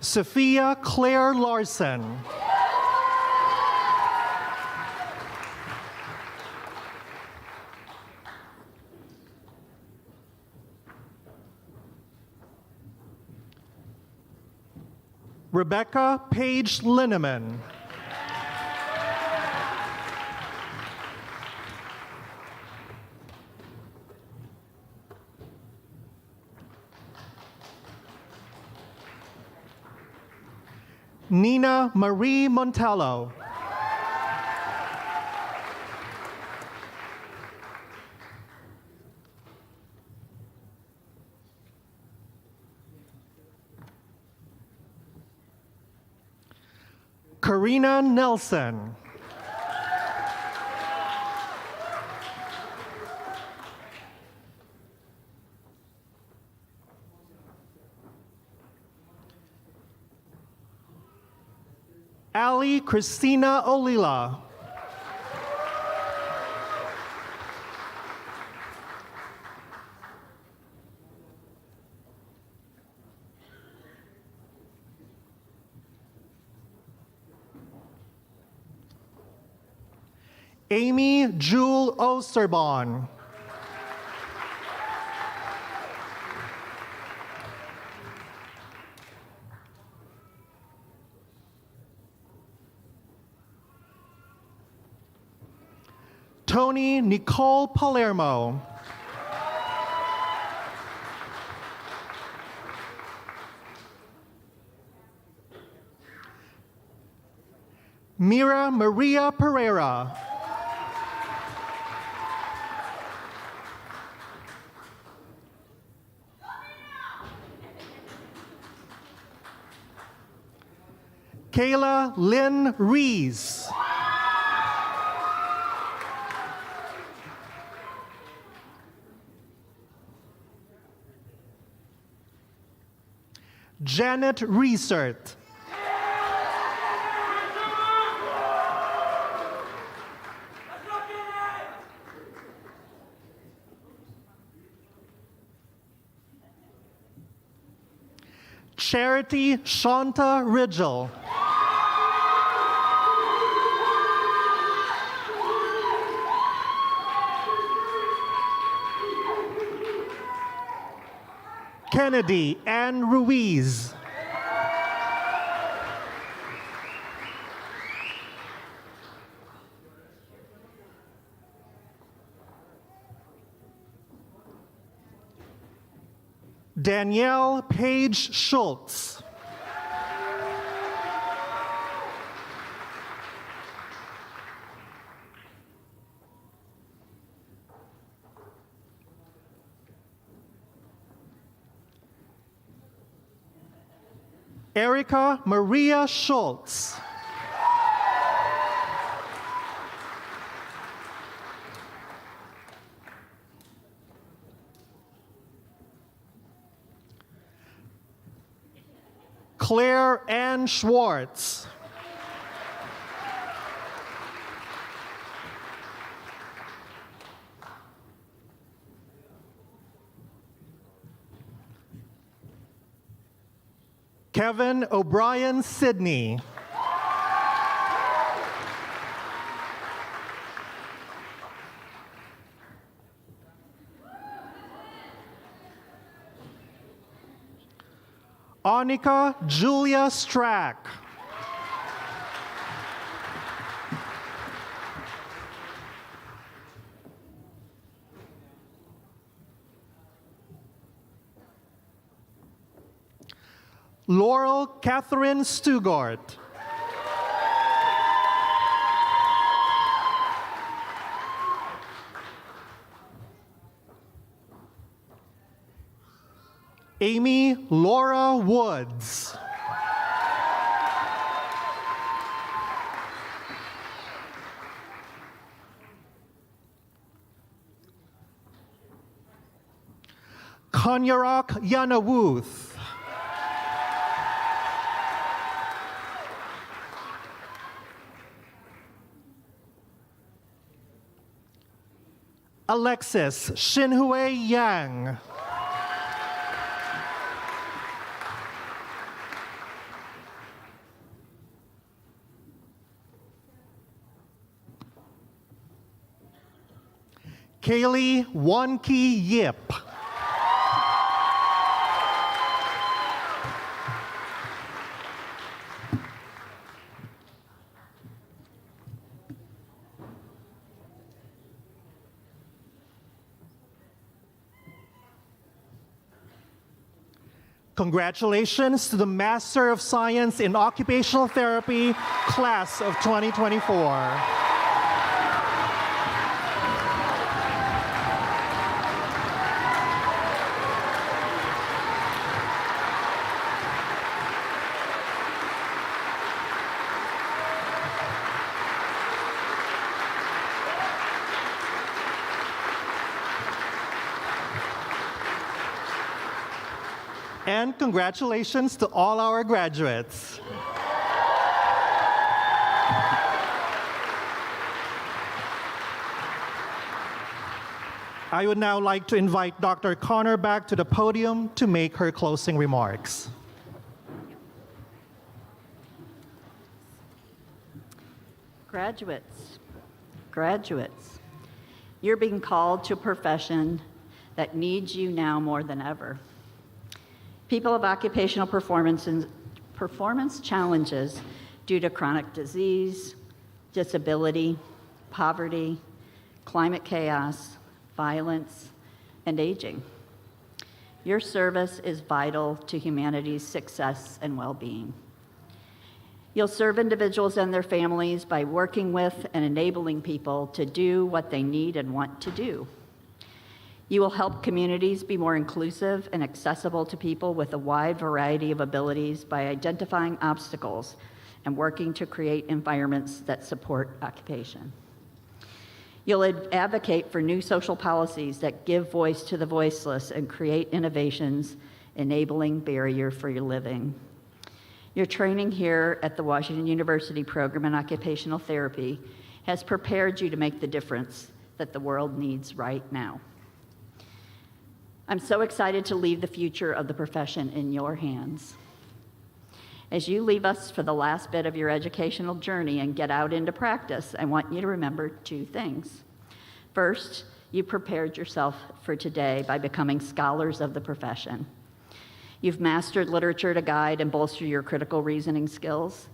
Sophia Claire Larson. Rebecca Page Linneman. Nina Marie Montello. Karina Nelson. Ali Christina Olila. Amy Jewel Osterbon. Tony Nicole Palermo. Mira Maria Pereira. Kayla Lynn Rees. Janet Reesert. Charity Shanta Ridgel. Kennedy Ann Ruiz. Danielle Page Schultz. Erica Maria Schultz. Claire Ann Schwartz. Kevin O'Brien Sidney. Annika Julia Strack. Laurel Catherine Stugart. Amy Laura Woods. Konyarak Yanawuth. Alexis Shinhue Yang. Kaylee Wonki Yip. Congratulations to the Master of Science in Occupational Therapy class of 2024. And congratulations to all our graduates. I would now like to invite Dr. Connor back to the podium to make her closing remarks. Graduates, you're being called to a profession that needs you now more than ever. People of occupational performance challenges due to chronic disease, disability, poverty, climate chaos, violence, and aging. Your service is vital to humanity's success and well-being. You'll serve individuals and their families by working with and enabling people to do what they need and want to do. You will help communities be more inclusive and accessible to people with a wide variety of abilities by identifying obstacles and working to create environments that support occupation. You'll advocate for new social policies that give voice to the voiceless and create innovations enabling barrier for your living. Your training here at the Washington University Program in Occupational Therapy has prepared you to make the difference that the world needs right now. I'm so excited to leave the future of the profession in your hands. As you leave us for the last bit of your educational journey and get out into practice, I want you to remember two things. First, you prepared yourself for today by becoming scholars of the profession. You've mastered literature to guide and bolster your critical reasoning skills.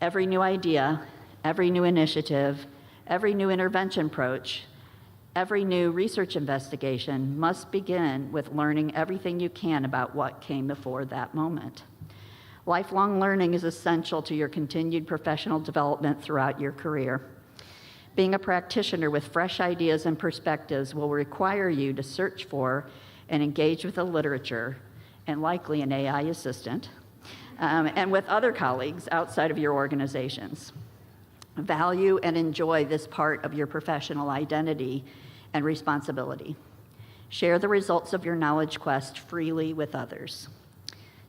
Every new idea, every new initiative, every new intervention approach, every new research investigation must begin with learning everything you can about what came before that moment. Lifelong learning is essential to your continued professional development throughout your career. Being a practitioner with fresh ideas and perspectives will require you to search for and engage with the literature, and likely an AI assistant, and with other colleagues outside of your organizations. Value and enjoy this part of your professional identity and responsibility. Share the results of your knowledge quest freely with others.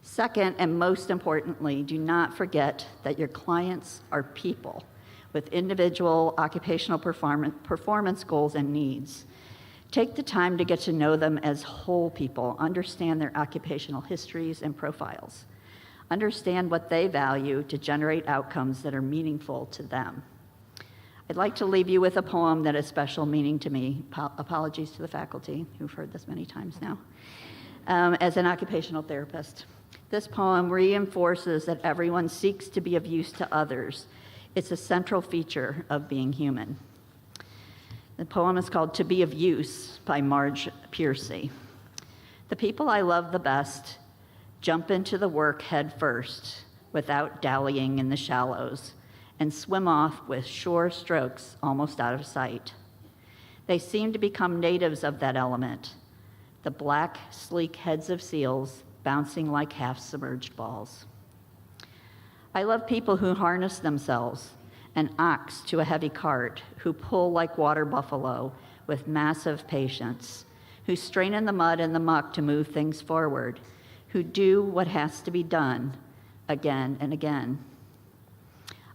Second, and most importantly, do not forget that your clients are people with individual occupational performance goals and needs. Take the time to get to know them as whole people, understand their occupational histories and profiles. Understand what they value to generate outcomes that are meaningful to them. I'd like to leave you with a poem that has special meaning to me. Apologies to the faculty who've heard this many times now. As an occupational therapist, this poem reinforces that everyone seeks to be of use to others. It's a central feature of being human. The poem is called To Be of Use by Marge Piercy. The people I love the best jump into the work head first without dallying in the shallows and swim off with sure strokes almost out of sight. They seem to become natives of that element, the black, sleek heads of seals bouncing like half-submerged balls. I love people who harness themselves, an ox to a heavy cart, who pull like water buffalo with massive patience, who strain in the mud and the muck to move things forward, who do what has to be done again and again.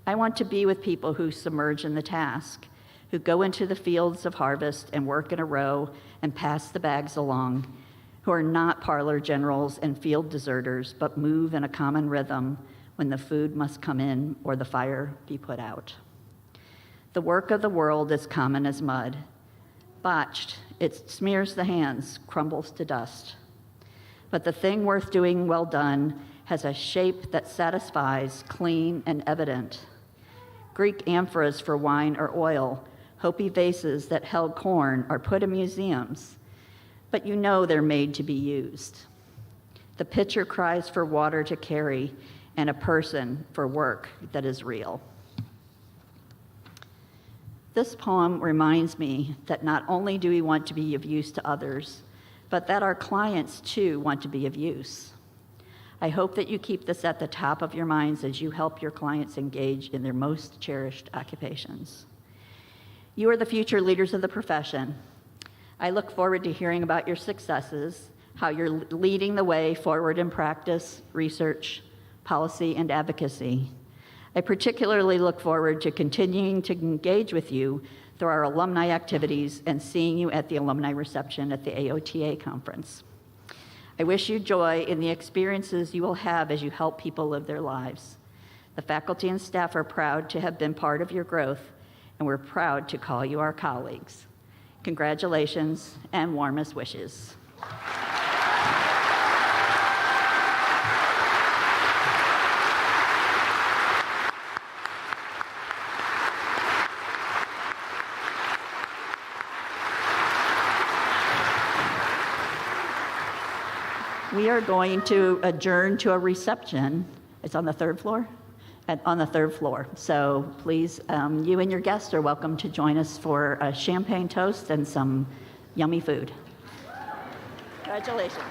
I want to be with people who submerge in the task, who go into the fields of harvest and work in a row and pass the bags along, who are not parlor generals and field deserters, but move in a common rhythm when the food must come in or the fire be put out. The work of the world is common as mud. Botched, it smears the hands, crumbles to dust. But the thing worth doing well done has a shape that satisfies, clean and evident. Greek amphoras for wine or oil, Hopi vases that held corn are put in museums, but you know they're made to be used. The pitcher cries for water to carry and a person for work that is real. This poem reminds me that not only do we want to be of use to others, but that our clients too want to be of use. I hope that you keep this at the top of your minds as you help your clients engage in their most cherished occupations. You are the future leaders of the profession. I look forward to hearing about your successes, how you're leading the way forward in practice, research, policy, and advocacy. I particularly look forward to continuing to engage with you through our alumni activities and seeing you at the alumni reception at the AOTA conference. I wish you joy in the experiences you will have as you help people live their lives. The faculty and staff are proud to have been part of your growth, and we're proud to call you our colleagues. Congratulations and warmest wishes. We are going to adjourn to a reception. It's on the third floor? On the third floor. So please, you and your guests are welcome to join us for a champagne toast and some yummy food. Congratulations.